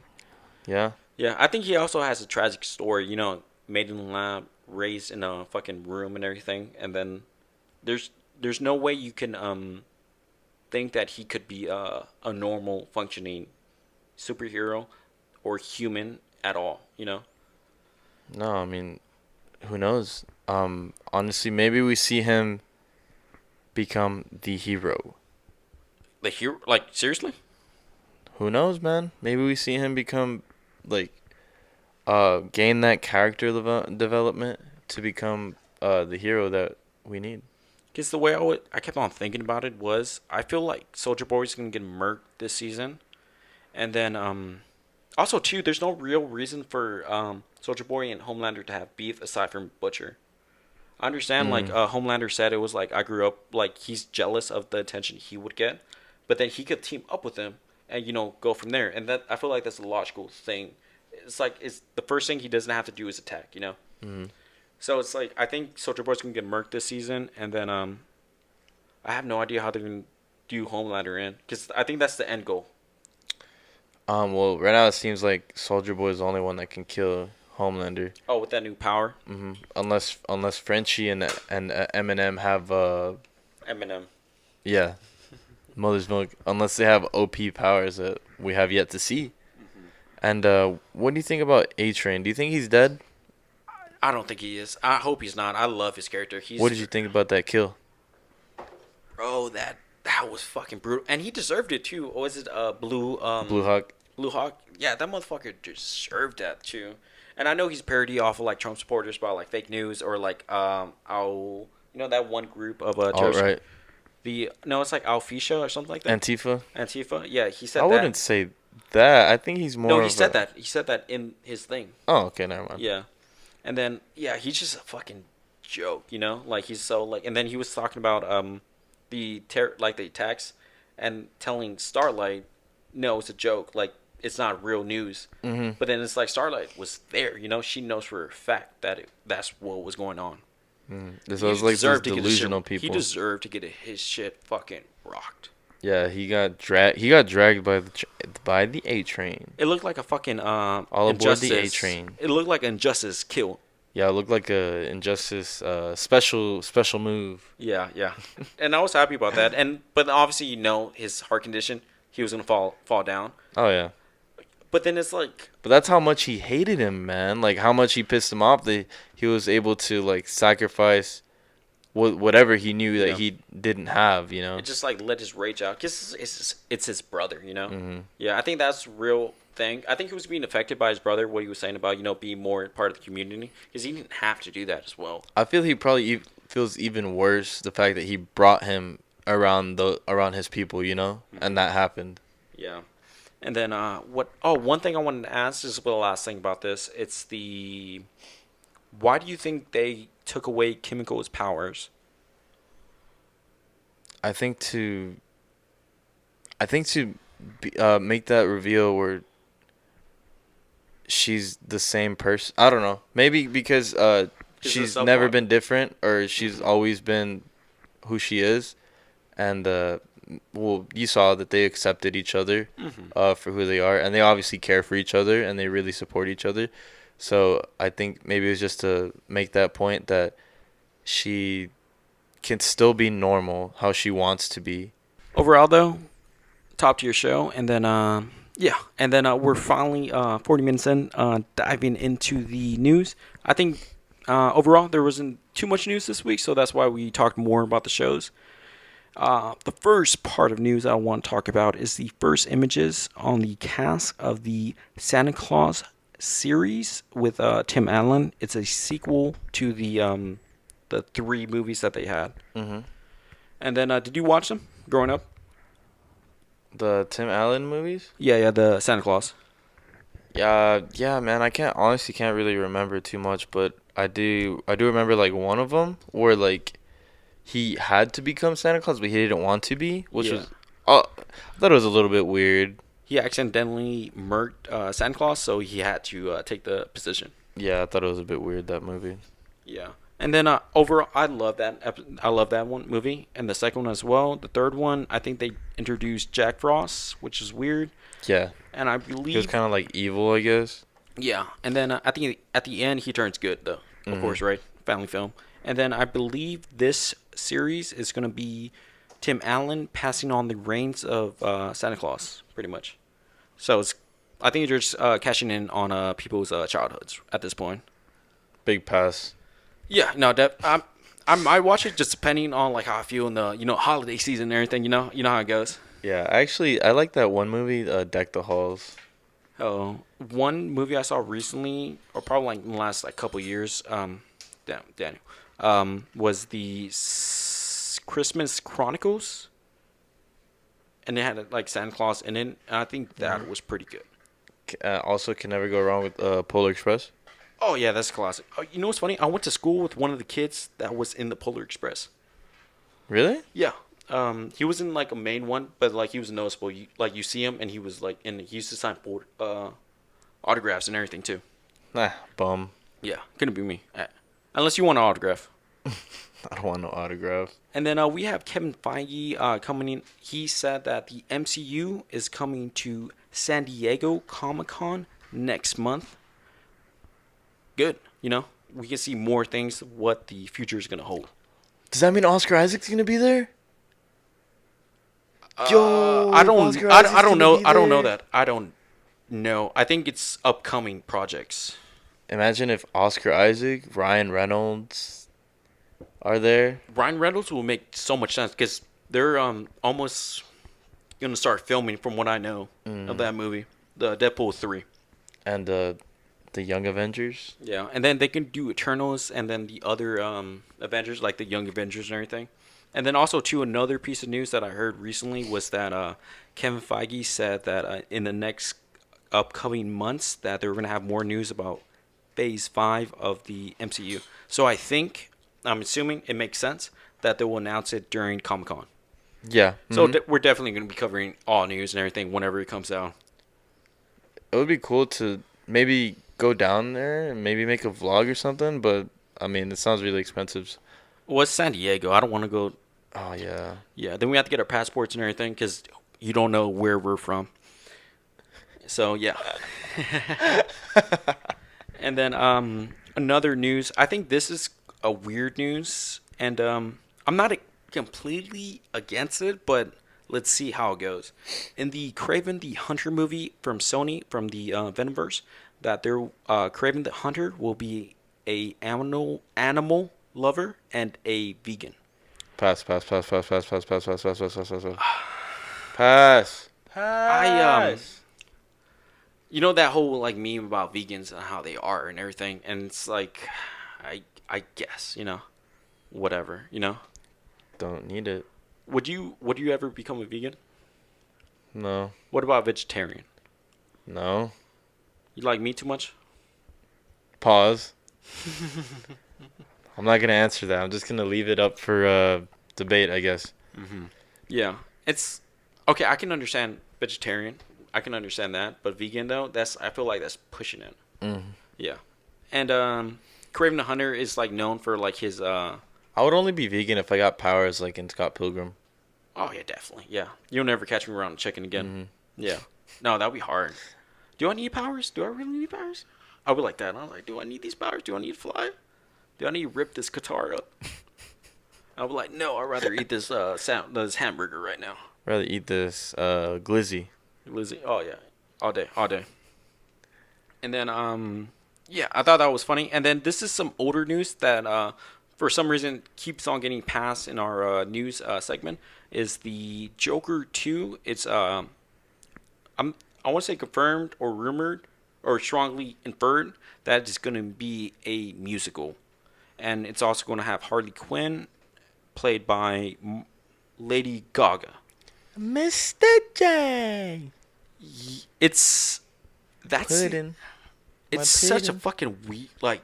Yeah. Yeah, I think he also has a tragic story. You know, made in the lab, raised in a fucking room and everything, and then there's there's no way you can think that he could be a normal functioning superhero or human at all. You know, No, I mean, who knows? Honestly, maybe we see him become the hero. the hero. Like seriously. Who knows, man? Maybe we see him become like gain that character development to become the hero that we need. Because the way I kept on thinking about it was, I feel like Soldier Boy's gonna get murked this season, and then also too, there's no real reason for Soldier Boy and Homelander to have beef aside from Butcher. I understand like Mm. Homelander said it was like I grew up like he's jealous of the attention he would get, but then he could team up with him and go from there. And that I feel like that's a logical thing. It's like it's the first thing he doesn't have to do is attack. Mm. So it's like I think Soldier Boy's gonna get murked this season, and then I have no idea how they're gonna do Homelander in because I think that's the end goal. Well, right now it seems like Soldier Boy is the only one that can kill Homelander. Oh, with that new power, Unless Frenchie and Eminem have Eminem. yeah, Mother's Milk. Unless they have OP powers that we have yet to see. And what do you think about A Train? Do you think he's dead? I don't think he is. I hope he's not. I love his character. What did you think about that kill? Bro, that was fucking brutal, and he deserved it too. Or was it Blue Blue Hawk. Blue Hawk? Yeah, that motherfucker deserved that too. And I know he's parody off of like Trump supporters about like fake news or like that one group of All terrorists. right. The no, it's like Alfisha or something like that. Antifa. Antifa. Yeah, he said I that. wouldn't say that. I think he's more. No, he of said a... that. He said that in his thing. Oh, okay, never mind. Yeah, and then yeah, he's just a fucking joke. Like he's so like, and then he was talking about the attacks, and telling Starlight, no, it's a joke. Like it's not real news. Mhm. But then it's like Starlight was there. She knows for a fact that that's what was going on. This He was like those deserved to get his delusional shit. people. He deserved to get his shit fucking rocked. Yeah, he got dragged. He got dragged by the A train. It looked like a fucking All aboard the A injustice. train. It looked like injustice kill. Yeah, it looked like a injustice special move. Yeah, yeah. And I was happy about that. But obviously his heart condition, he was gonna fall down. Oh yeah. But then it's like But that's how much he hated him, man. Like how much he pissed him off that he was able to like sacrifice whatever he knew that Yeah. he didn't have, you know. it just like let his rage out. Cause it's his brother. Mhm. Yeah, I think that's real thing. I think he was being affected by his brother. What he was saying about being more part of the community, because he didn't have to do that as well. I feel he probably feels even worse the fact that he brought him around his people, you know, and that happened. Yeah. And then what? Oh, one thing I wanted to ask, this is the last thing about this. It's the Why do you think they took away Kimiko's powers? I think to make that reveal where she's the same person. I don't know. Maybe because Is a she's never subplot. been different, or she's Hmm. always been who she is, and well, you saw that they accepted each other Hmm. for who they are, and they obviously care for each other, and they really support each other. So I think maybe it was just to make that point that she can still be normal, how she wants to be. Overall, though, top tier show, and then yeah, and then we're finally 40 minutes in, diving into the news. I think overall there wasn't too much news this week, so that's why we talked more about the shows. The first part of news I want to talk about is the first images on the cast of the Santa Claus series with Tim Allen. It's a sequel to the three movies that they had. Hmm. And then, did you watch them growing up? The Tim Allen movies. Yeah, yeah, the Santa Claus. Yeah, yeah, man. I can't really remember too much, but I do remember like one of them where like he had to become Santa Claus, but he didn't want to be, which Yeah. was I thought it was a little bit weird. He accidentally murked Santa Claus, so he had to take the position. Yeah, I thought it was a bit weird, that movie. Yeah. And then overall, I love that. I love that one movie, and the second one as well. The third one, I think they introduced Jack Frost, which is weird, Yeah, and I he was believe, kind of like evil, I guess. yeah. And then at the end, he turns good though. Of Hmm. course, right? Family film. And then I believe this series is gonna be Tim Allen passing on the reins of Santa Claus, pretty much. So it's, I think they're just cashing in on people's childhoods at this point. Big pass. Yeah, no, I might watch it just depending on like how I feel in the holiday season and everything. You know how it goes. Yeah, actually, I like that one movie, Deck the Halls. Oh, one movie I saw recently, or probably like in the last like couple years, Daniel, was the Christmas Chronicles, and it had like Santa Claus in it. And I think that Hmm. was pretty good. Also, can never go wrong with Polar Express. Oh yeah, that's a classic. Oh, you know what's funny? I went to school with one of the kids that was in the Polar Express. Really? Yeah. He wasn't like a main one, but like he was noticeable. You see him, and he was like, and he used to sign autographs and everything too. Nah, bum. Yeah, couldn't be me. Unless you want an autograph. I don't want no autograph. And then we have Kevin Feige coming in. He said that the MCU is coming to San Diego Comic Con next month. Good. We can see more things. What the future is gonna hold. Does that mean Oscar Isaac's gonna be there? Yo, I if don't. Oscar I Isaac's don't gonna know. be I don't know there. that. I don't know. I think it's upcoming projects. Imagine if Oscar Isaac, Ryan Reynolds are there. Ryan Reynolds will make so much sense because they're almost gonna start filming, from what I know of Mm. that movie, the Deadpool 3. And the Young Avengers. Yeah, and then they can do Eternals, and then the other Avengers, like the Young Avengers and everything. And then also too, another piece of news that I heard recently was that Kevin Feige said that in the next upcoming months that they're gonna have more news about Phase 5 of the MCU. So I'm assuming it makes sense that they will announce it during Comic Con. Yeah. So Hmm. we're definitely going to be covering all news and everything whenever it comes out. It would be cool to maybe go down there and maybe make a vlog or something, but I mean, it sounds really expensive. Well, it's San Diego. I don't want to go. Oh yeah. Yeah, then we have to get our passports and everything because you don't know where we're from. So yeah. And then another news. I think this is a weird news, and I'm not completely against it, but let's see how it goes. In the Craven the Hunter movie from Sony, from the Venomverse, that their Craven the Hunter will be a animal lover and a vegan. Pass, pass, pass, pass, pass, pass, pass, pass, pass, pass, pass, pass, pass. Pass. I Pass. that whole like meme about vegans and how they are and everything, and it's like, I guess whatever. Don't need it. Would you ever become a vegan? No. What about vegetarian? No. You like meat too much? Pause. I'm not gonna answer that. I'm just gonna leave it up for debate, I guess. Yeah, it's okay. I can understand vegetarian. I can understand that, but vegan though, that's I feel like that's pushing it. Mm. Yeah, and Craven the Hunter is like known for like his I would only be vegan if I got powers like in Scott Pilgrim. Oh yeah, definitely. Yeah, you'll never catch me around chicken again. Hmm. Yeah, no, that'd be hard. Do I need powers? Do I really need powers? I would like that. I was like, do I need these powers? Do I need to fly? Do I need to rip this guitar up? I would like, no. I'd rather eat this hamburger right now. Rather eat this glizzy. Lizzie. Oh yeah, all day, all day. And then yeah, I thought that was funny. And then this is some older news that for some reason keeps on getting passed in our news segment. Is the Joker 2? It's I want to say confirmed or rumored or strongly inferred that it's going to be a musical, and it's also going to have Harley Quinn, played by Lady Gaga. Mr. J. It's that's Pudding. My it's such a pudding. fucking weird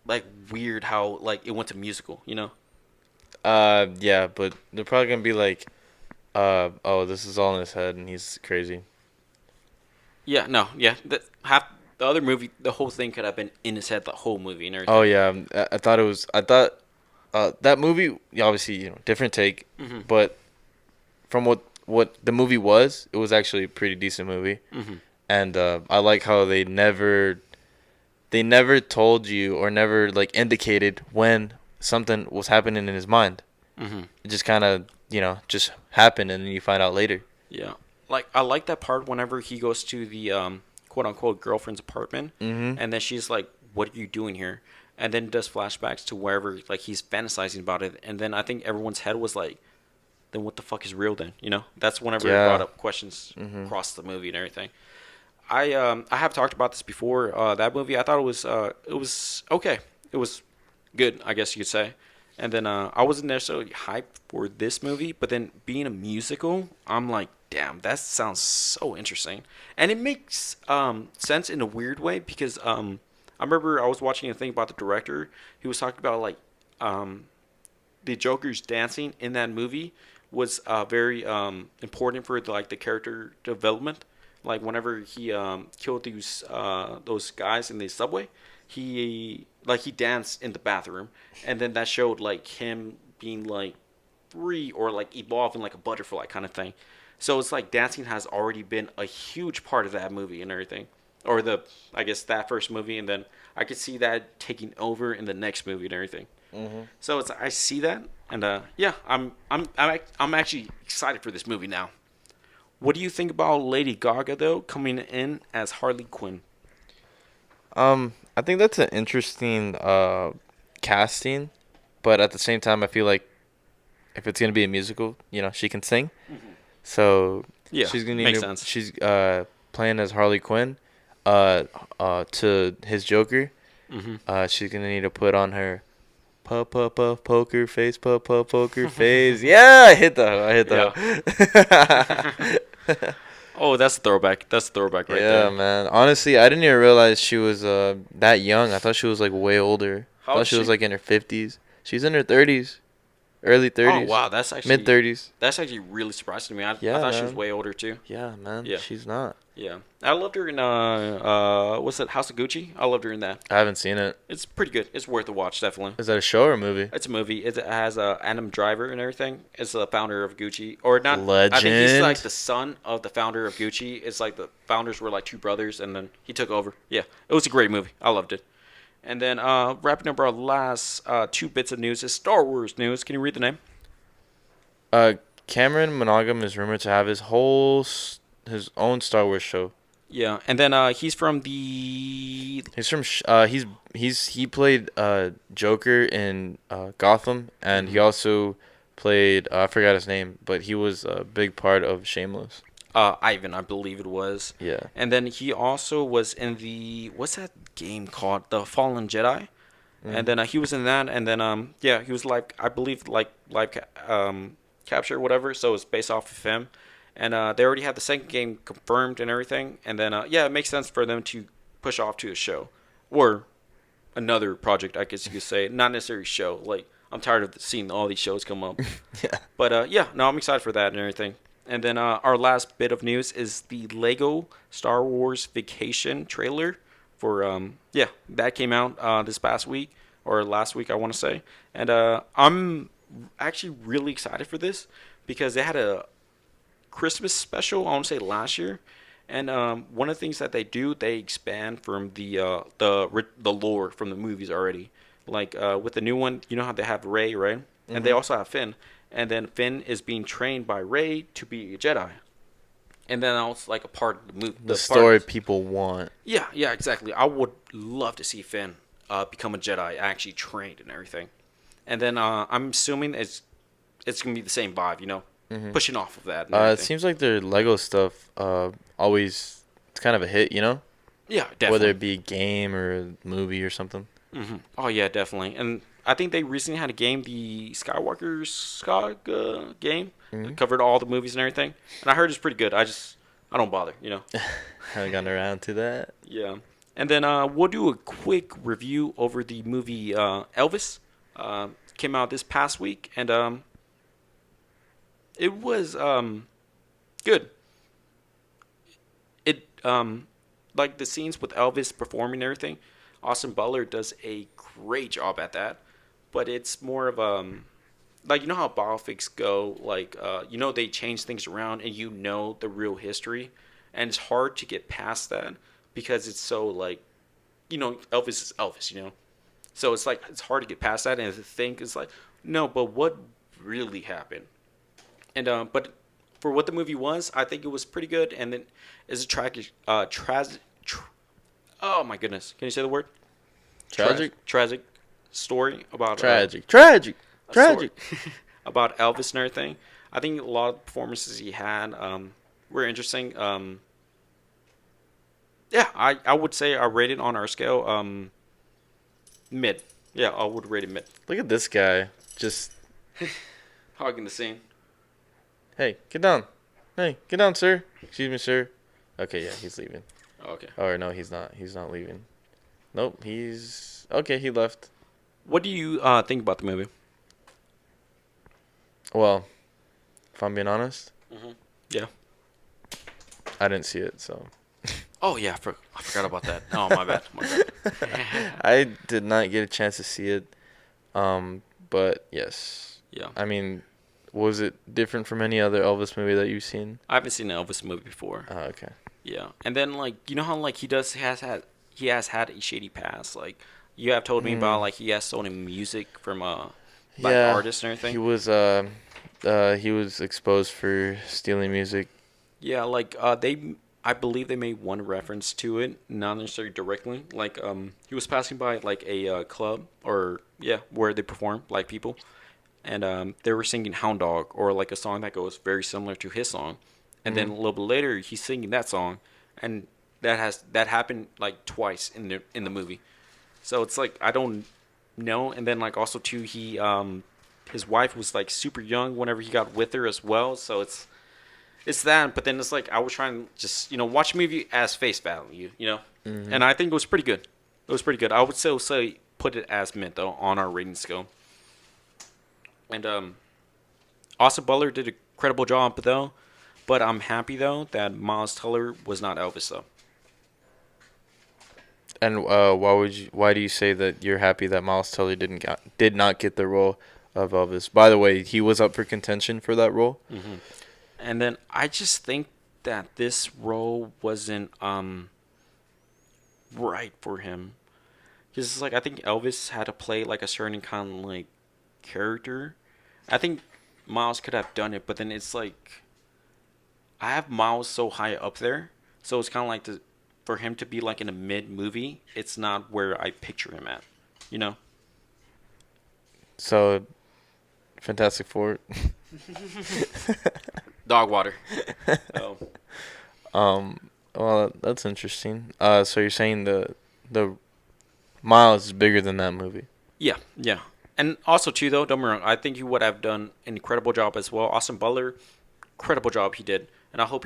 like weird how like it went to musical, you know? Yeah, but they're probably gonna be like, oh, this is all in his head and he's crazy. Yeah, no, yeah. Half the other movie, the whole thing could have been in his head, the whole movie and everything. Oh yeah, I thought it was. I thought that movie, yeah, obviously, different take, Mm-hmm. but from what the movie was, it was actually a pretty decent movie, Mm-hmm. and I like how they never told you or never like indicated when something was happening in his mind. Mm-hmm. It just kind of just happened, and then you find out later. Yeah. Like I like that part whenever he goes to the quote unquote girlfriend's apartment, Mm-hmm. and then she's like, "What are you doing here?" And then does flashbacks to wherever like he's fantasizing about it, and then I think everyone's head was like, "Then what the fuck is real?" Then that's whenever it brought Yeah. up questions Mm-hmm. across the movie and everything. I have talked about this before. That movie I thought it was okay. It was good, I guess you could say. And then I wasn't necessarily hyped for this movie, but then being a musical, I'm like, damn, that sounds so interesting, and it makes sense in a weird way because I remember I was watching a thing about the director. He was talking about like um, the Joker's dancing in that movie was very important for the character development. Like whenever he killed those guys in the subway, he danced in the bathroom, and then that showed like him being like free or like evolving like a butterfly kind of thing. So it's like dancing has already been a huge part of that movie and everything, or the I guess that first movie, and then I could see that taking over in the next movie and everything. Mm-hmm. So it's I see that, and yeah, I'm actually excited for this movie now. What do you think about Lady Gaga though coming in as Harley Quinn? I think that's an interesting casting, but at the same time, I feel like if it's gonna be a musical, she can sing. So Yeah, she's gonna need makes to, sense. she's playing as Harley Quinn, to his Joker. Hmm. She's gonna need to put on her puff puff puff poker face, puff puff poker face. Yeah, I hit the. Oh, that's a throwback. That's a throwback right Yeah, there. man. Honestly, I didn't even realize she was that young. I thought she was like way older. I How thought old is she was she? like in her 50s. She's in her 30s, early Oh 30s, wow, mid 30s. that's actually really surprising to me. I Yeah, thought she was man. way older too. Yeah, man. Yeah. She's not. Yeah, I loved her in what's that, House of Gucci? I loved her in that. I haven't seen it. It's pretty good. It's worth a watch, definitely. Is that a show or a movie? It's a movie. It has Adam Driver and everything. It's the founder of Gucci, or not? I think he's like Legend. the son of the founder of Gucci. It's like the founders were like two brothers, and then he took over. Yeah, it was a great movie. I loved it. And then wrapping up our last two bits of news is Star Wars news. Can you read the name? Uh, Cameron Monaghan is rumored to have his own Star Wars show. Yeah, and then he's from the. He's from he played Joker in Gotham, and he also played I forgot his name, but he was a big part of Shameless. Ivan, I believe it was. Yeah. And then he also was in the what's that game called? The Fallen Jedi. And then he was in that, and then yeah, he was like I believe like capture or whatever. So it's based off of him, and they already had the second game confirmed and everything. And then yeah, it makes sense for them to push off to a show, or another project, I guess you could say, not necessarily show. Like I'm tired of seeing all these shows come up. Yeah. But yeah, no, I'm excited for that and everything. And then our last bit of news is the Lego Star Wars Vacation trailer for yeah, that came out this past week or last week I want to say. And I'm actually really excited for this because they had a Christmas special, I want to say last year. And one of the things that they do, they expand from the lore from the movies already. Like with the new one, you know how they have Rey, right? And they Mm-hmm. also have Finn. And then Finn is being trained by Rey to be a Jedi. And then also like a part of the movie. The story people want. Yeah, yeah, exactly. I would love to see Finn become a Jedi, actually trained and everything. And then I'm assuming it's gonna be the same vibe, you know, Hmm. pushing off of that and It everything. seems like their Lego stuff always it's kind of a hit, you know, Yeah, whether definitely. it be a game or a movie or something. Oh yeah, definitely. And I think they recently had a game, the Skywalker Saga game, Hmm. that covered all the movies and everything. And I heard it's pretty good. I don't bother, you know. Haven't gotten around to that. Yeah. And then we'll do a quick review over the movie Elvis. Came out this past week, and it was good. It like the scenes with Elvis performing and everything. Austin Butler does a great job at that, but it's more of like you know how biopics go, like you know they change things around and you know the real history, and it's hard to get past that because it's so like you know Elvis is Elvis, you know, so it's like it's hard to get past that and to think it's like no, but what really happened? And but for what the movie was, I think it was pretty good. And then is a tragic, oh my goodness, can you say the word? Tragic, Tragic story about tragic, tragic, a story tragic. about Elvis and everything. I think a lot of the performances he had were interesting. Yeah, I would say I rated on our scale mid. Yeah, I would rate it mid. Look at this guy. Just Hogging the scene. hey, get down. Hey, get down, sir. Excuse me, sir. Okay, yeah, he's leaving. Okay. Or no, he's not. He's not leaving. Nope, he's okay. He left. What do you think about the movie? Well, if I'm being honest, Yeah. I didn't see it, so Oh yeah, I forgot about that. Oh my bad. My bad. I did not get a chance to see it. But yes, Yeah. I mean, was it different from any other Elvis movie that you've seen? I haven't seen an Elvis movie before. Oh, okay. Yeah. And then like you know how like he has had a shady past. Like you have told me about Mm, like he has stolen music from black yeah, artists and everything. he was exposed for stealing music. Yeah, like I believe they made one reference to it, not necessarily directly. Like he was passing by like a club or yeah, where they perform black people, and they were singing Hound Dog or like a song that goes very similar to his song, and then Mm. a little bit later he's singing that song, and that happened like twice in the movie. So it's like I don't know, and then like also too he his wife was like super young whenever he got with her as well, so it's that, but then it's like I was trying to just watch a movie as face value, Hmm. and I think it was pretty good. It was pretty good. I would still say put it as mid though on our rating scale. And Austin Butler did a credible job though, but I'm happy though that Miles Teller was not Elvis though. And why do you say that you're happy that Miles Teller did not get the role of Elvis? By the way, he was up for contention for that role. And then I just think that this role wasn't right for him. Because it's like I think Elvis had to play like a certain kind of like character. I think Miles could have done it, but then it's like I have Miles so high up there, so it's kind of like for him to be like in a mid movie, it's not where I picture him at, you know? So, Fantastic Four. Dog water. Oh. Well, that's interesting. So you're saying the Miles is bigger than that movie? Yeah, yeah. And also too though, don't get me wrong, I think he would have done an incredible job as well. Austin Butler, incredible job he did. And I hope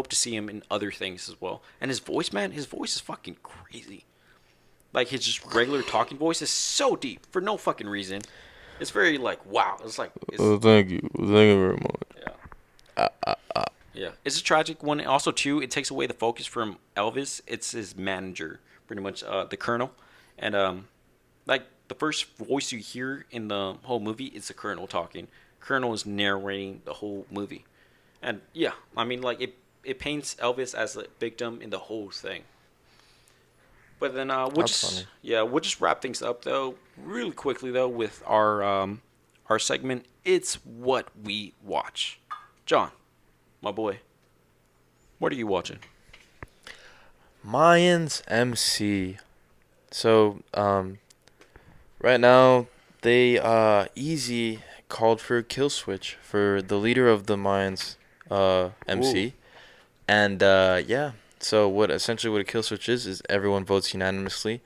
to see him in other things as well. And his voice, man, his voice is fucking crazy. Like his just regular talking voice is so deep for no fucking reason. It's very like wow. It's like it's Thank you. Thank you very much. yeah. Yeah, it's a tragic one. Also, too, it takes away the focus from Elvis. It's his manager, pretty much, the Colonel, and like the first voice you hear in the whole movie is the Colonel talking. Colonel is narrating the whole movie, and yeah, I mean, like it paints Elvis as a victim in the whole thing. But then That's funny. we'll just wrap things up though, really quickly though, with our segment. It's what we watch. John, my boy, what are you watching? Mayans MC. So, right now they easy called for a kill switch for the leader of the Mayans Ooh. MC. And yeah, so what a kill switch is everyone votes unanimously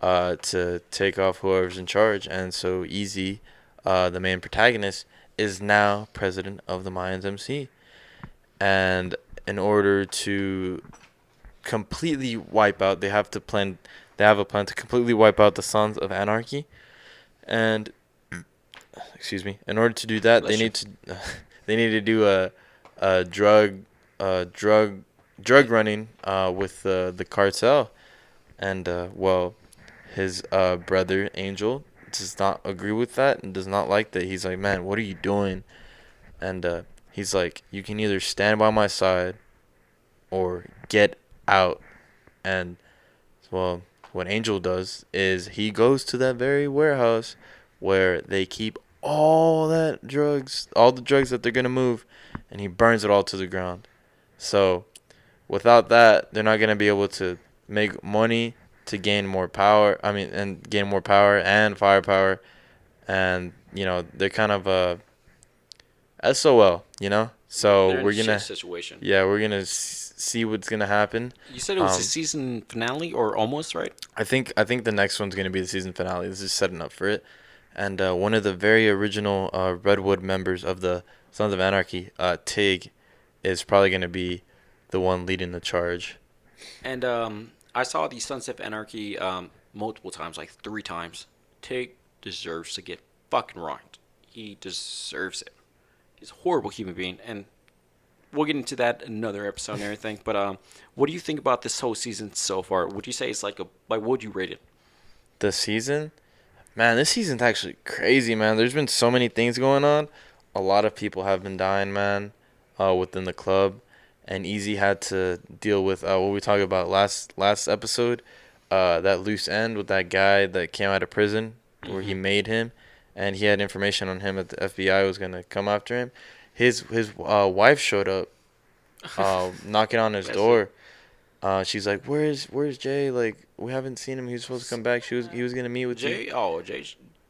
to take off whoever's in charge, and so Easy, the main protagonist, is now president of the Mayans MC. And in order to completely wipe out, they have a plan to completely wipe out the Sons of Anarchy. And excuse me, in order to do that, Bless you. they need to do a drug drug running with the cartel. And well, his brother Angel does not agree with that and does not like that. He's like, man, what are you doing? And he's like, you can either stand by my side or get out. And well, what Angel does is he goes to that very warehouse where they keep all the drugs that they're gonna move, and he burns it all to the ground. So without that, they're not gonna be able to make money to gain more power. I mean, and gain more power and firepower, and they're kind of SOL. Yeah, So they're in a shit situation. we're gonna see what's gonna happen. You said it was the Um, season finale or almost, right? I think the next one's gonna be the season finale. This is setting up for it. And one of the very original Redwood members of the Sons of Anarchy, Tig, is probably gonna be the one leading the charge. And I saw the Sons of Anarchy multiple times, like 3 times. Tig deserves to get fucking rocked. He deserves it. He's a horrible human being, and we'll get into that in another episode and everything. But what do you think about this whole season so far? Would you say it's like what would you rate it? The season, man, this season's actually crazy, man. There's been so many things going on. A lot of people have been dying, man, within the club, and Easy had to deal with what we talked about last episode, that loose end with that guy that came out of prison where he Mm-hmm. made him, and he had information on him that the FBI was gonna come after him. His wife showed up, knocking on his That's it. door. She's like, "Where's Jay? Like, we haven't seen him. He was supposed to come back. He was gonna meet with you."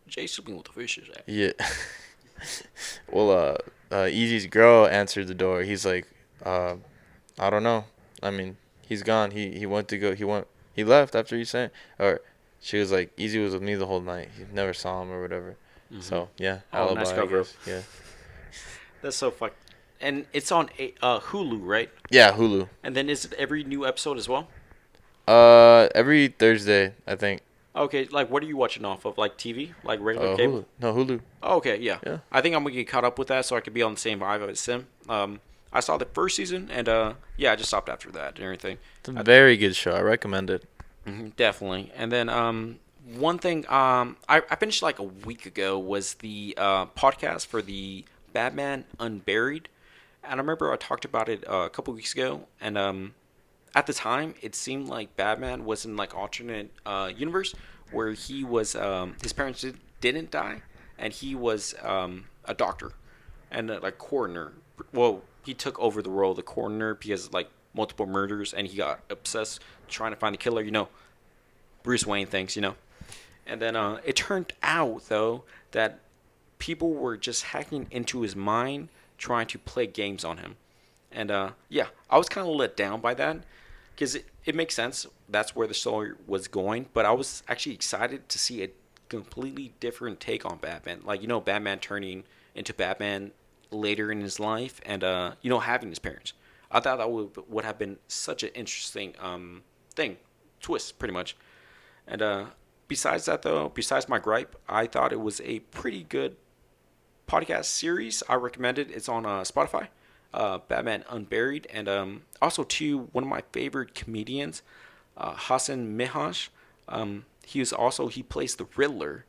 Jay sleeping with the fishes. Eh? Yeah. Well, Easy's girl answered the door. He's like, I don't know. I mean, he's gone. He went to go. He left after he sent. Or she was like, Easy was with me the whole night. He never saw him or whatever. Mm-hmm. So yeah, Oh, nice alibi, I cover up. guess. Yeah. That's so fuck. And it's on Hulu, right? Yeah, Hulu. And then is it every new episode as well? Every Thursday, I think. Okay, like what are you watching off of? Like TV, like regular cable? Hulu. No, Hulu. Oh, okay, yeah. Yeah. I think I'm gonna get caught up with that so I could be on the same vibe as Sim. I saw the first season and yeah, I just stopped after that and everything. It's a I, very good show. I recommend it. definitely. And then one thing I finished like a week ago was the podcast for the Batman Unburied, and I remember I talked about it a couple weeks ago, and at the time it seemed like Batman was in like alternate universe where he was his parents didn't die, and he was a doctor and like coroner. Well, he took over the role of the coroner because like multiple murders, and he got obsessed trying to find the killer. Bruce Wayne thinks. And then it turned out though that people were just hacking into his mind, trying to play games on him. And yeah, I was kind of let down by that because it makes sense. That's where the story was going. But I was actually excited to see a completely different take on Batman. Like, Batman turning into Batman later in his life and, having his parents. I thought that would have been such an interesting thing, twist, pretty much. And besides that, though, besides my gripe, I thought it was a pretty good podcast series. I recommend it. It's on Spotify. Batman Unburied, and also too one of my favorite comedians, Hassan Minhaj. He plays the Riddler,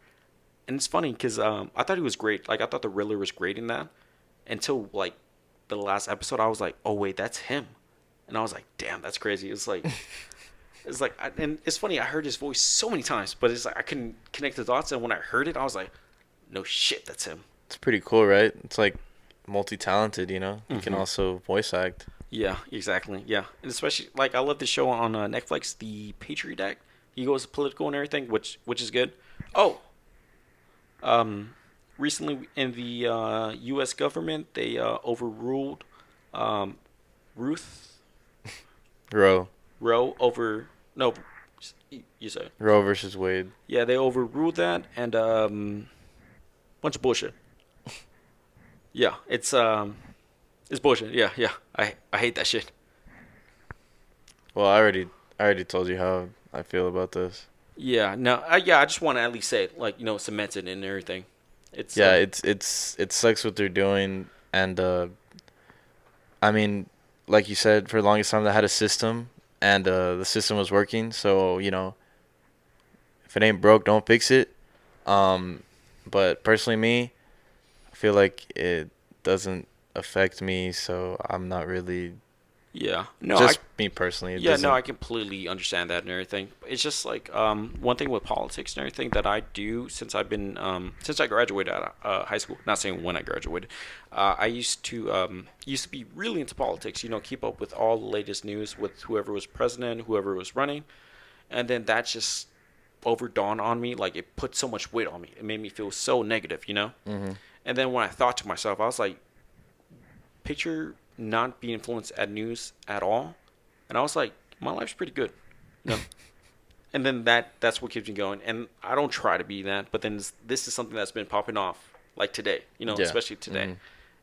and it's funny because I thought he was great. Like I thought the Riddler was great in that until like the last episode. I was like, oh wait, that's him, and I was like, damn, that's crazy. And it's funny. I heard his voice so many times, but it's like I couldn't connect the dots. And when I heard it, I was like, no shit, that's him. It's pretty cool, right? It's like multi-talented, you know. You can Mm-hmm. also voice act. Yeah, exactly. Yeah, and especially like I love the show on Netflix, The Patriot Act. He goes political and everything, which is good. Oh, um, recently in the U.S. government, they overruled um, Ruth Roe. Roe over no, you say Roe versus Wade. yeah, they overruled that and bunch of bullshit. Yeah, it's bullshit. Yeah, yeah, I hate that shit. Well, I already told you how I feel about this. Yeah, no, yeah, I just want to at least say it, like cement it and everything. It's Yeah, it sucks what they're doing, and I mean, like you said, for the longest time they had a system, and the system was working. So if it ain't broke, don't fix it. Um, but personally, me, I feel like it doesn't affect me, so I'm not really. yeah, no, Just me personally, it yeah, no, doesn't. I completely understand that and everything. It's just like one thing with politics and everything that I do since I graduated out of high school. Not saying when I graduated, I used to be really into politics. Keep up with all the latest news with whoever was president, whoever was running, and then that just overdawned on me. Like it put so much weight on me. It made me feel so negative. Hmm. And then when I thought to myself, I was like, picture not being influenced at news at all, and I was like, my life's pretty good, you know. And then that's what keeps me going. And I don't try to be that, but then this is something that's been popping off like today, Yeah. especially today. Hmm.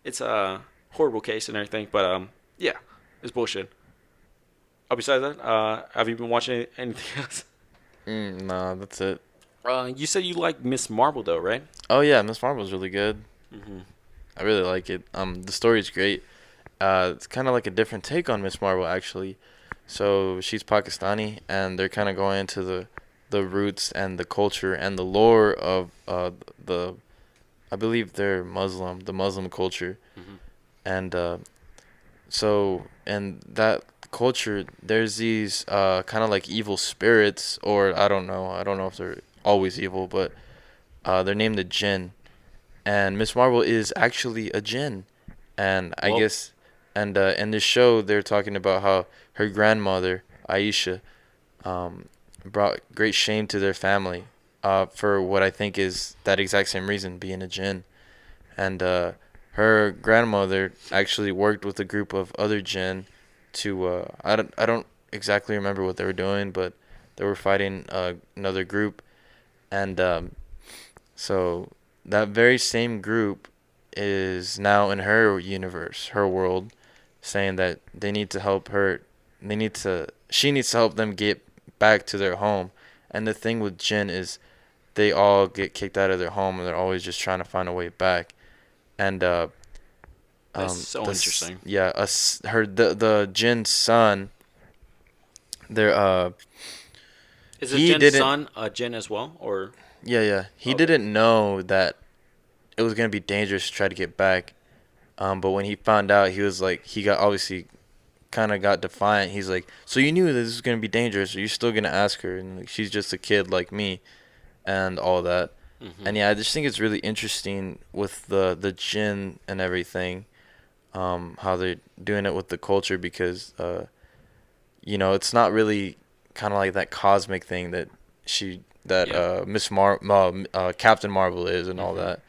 It's a horrible case and everything, but yeah, it's bullshit. Besides that, have you been watching anything else? Nah, that's it. You said you like Miss Marvel though, right? Oh yeah, Miss Marvel's really good. Mm-hmm. I really like it. The story's great. It's kind of like a different take on Miss Marvel actually. So she's Pakistani, and they're kind of going into the roots and the culture and the lore of the I believe they're Muslim, the Muslim culture, Mm-hmm. and so in that culture, there's these kind of like evil spirits, or I don't know if they're always evil, but they're named the Jinn, and Miss Marvel is actually a Jinn, and I Well, guess, and in this show they're talking about how her grandmother Aisha brought great shame to their family, for what I think is that exact same reason, being a Jinn, and her grandmother actually worked with a group of other Jinn to I don't exactly remember what they were doing, but they were fighting another group, and so that very same group is now in her universe, her world, saying that they need to help her. She needs to help them get back to their home. And the thing with Jin is they all get kicked out of their home and they're always just trying to find a way back. And that's so interesting. yeah, the Jin's son, there Is it he Jen's didn't son Jen as well, or yeah, he okay? didn't know that it was gonna be dangerous to try to get back. But when he found out, he was like, he got obviously kind of got defiant. He's like, so you knew that this was gonna be dangerous, or you're still gonna ask her, and like, she's just a kid like me, and all that. Mm-hmm. And yeah, I just think it's really interesting with the Jin and everything, how they're doing it with the culture because it's not really kind of like that cosmic thing that Yeah. Captain Marvel is and all Mm-hmm. that.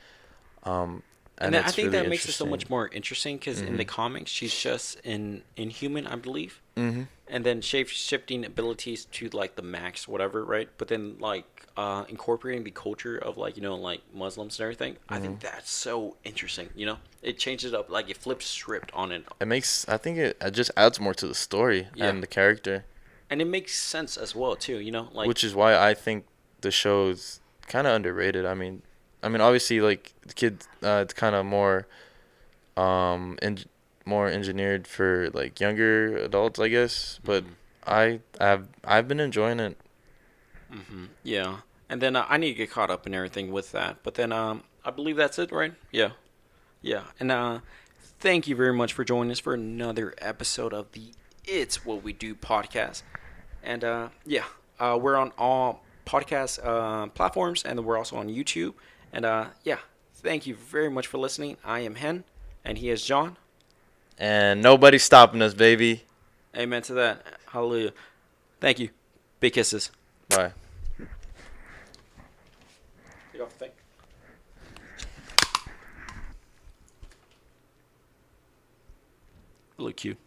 Um, And and I it's think really that makes it so interesting. much more interesting because in the Mhm. comics she's just an inhuman, I believe, Mhm. and then shape shifting abilities to like the max, whatever, right? But then like incorporating the culture of like Muslims and everything. I think Mhm. that's so interesting. It changes it up, like it flips script on it. I think it just adds more to the story Yeah. and the character. And it makes sense as well too. Like which is why I think the show's kind of underrated. I mean, obviously, like the kid, it's kind of more engineered for like younger adults, I guess. But mhm, I've been enjoying it. yeah. And then I need to get caught up in everything with that. But then I believe that's it, right? Yeah. Yeah. And thank you very much for joining us for another episode of the It's What We Do podcast. And yeah, we're on all podcast platforms, and we're also on YouTube. And yeah, thank you very much for listening. I am Hen, and he is John. And nobody's stopping us, baby. Amen to that. Hallelujah. Thank you. Big kisses. Bye. Take off the thing. Really cute.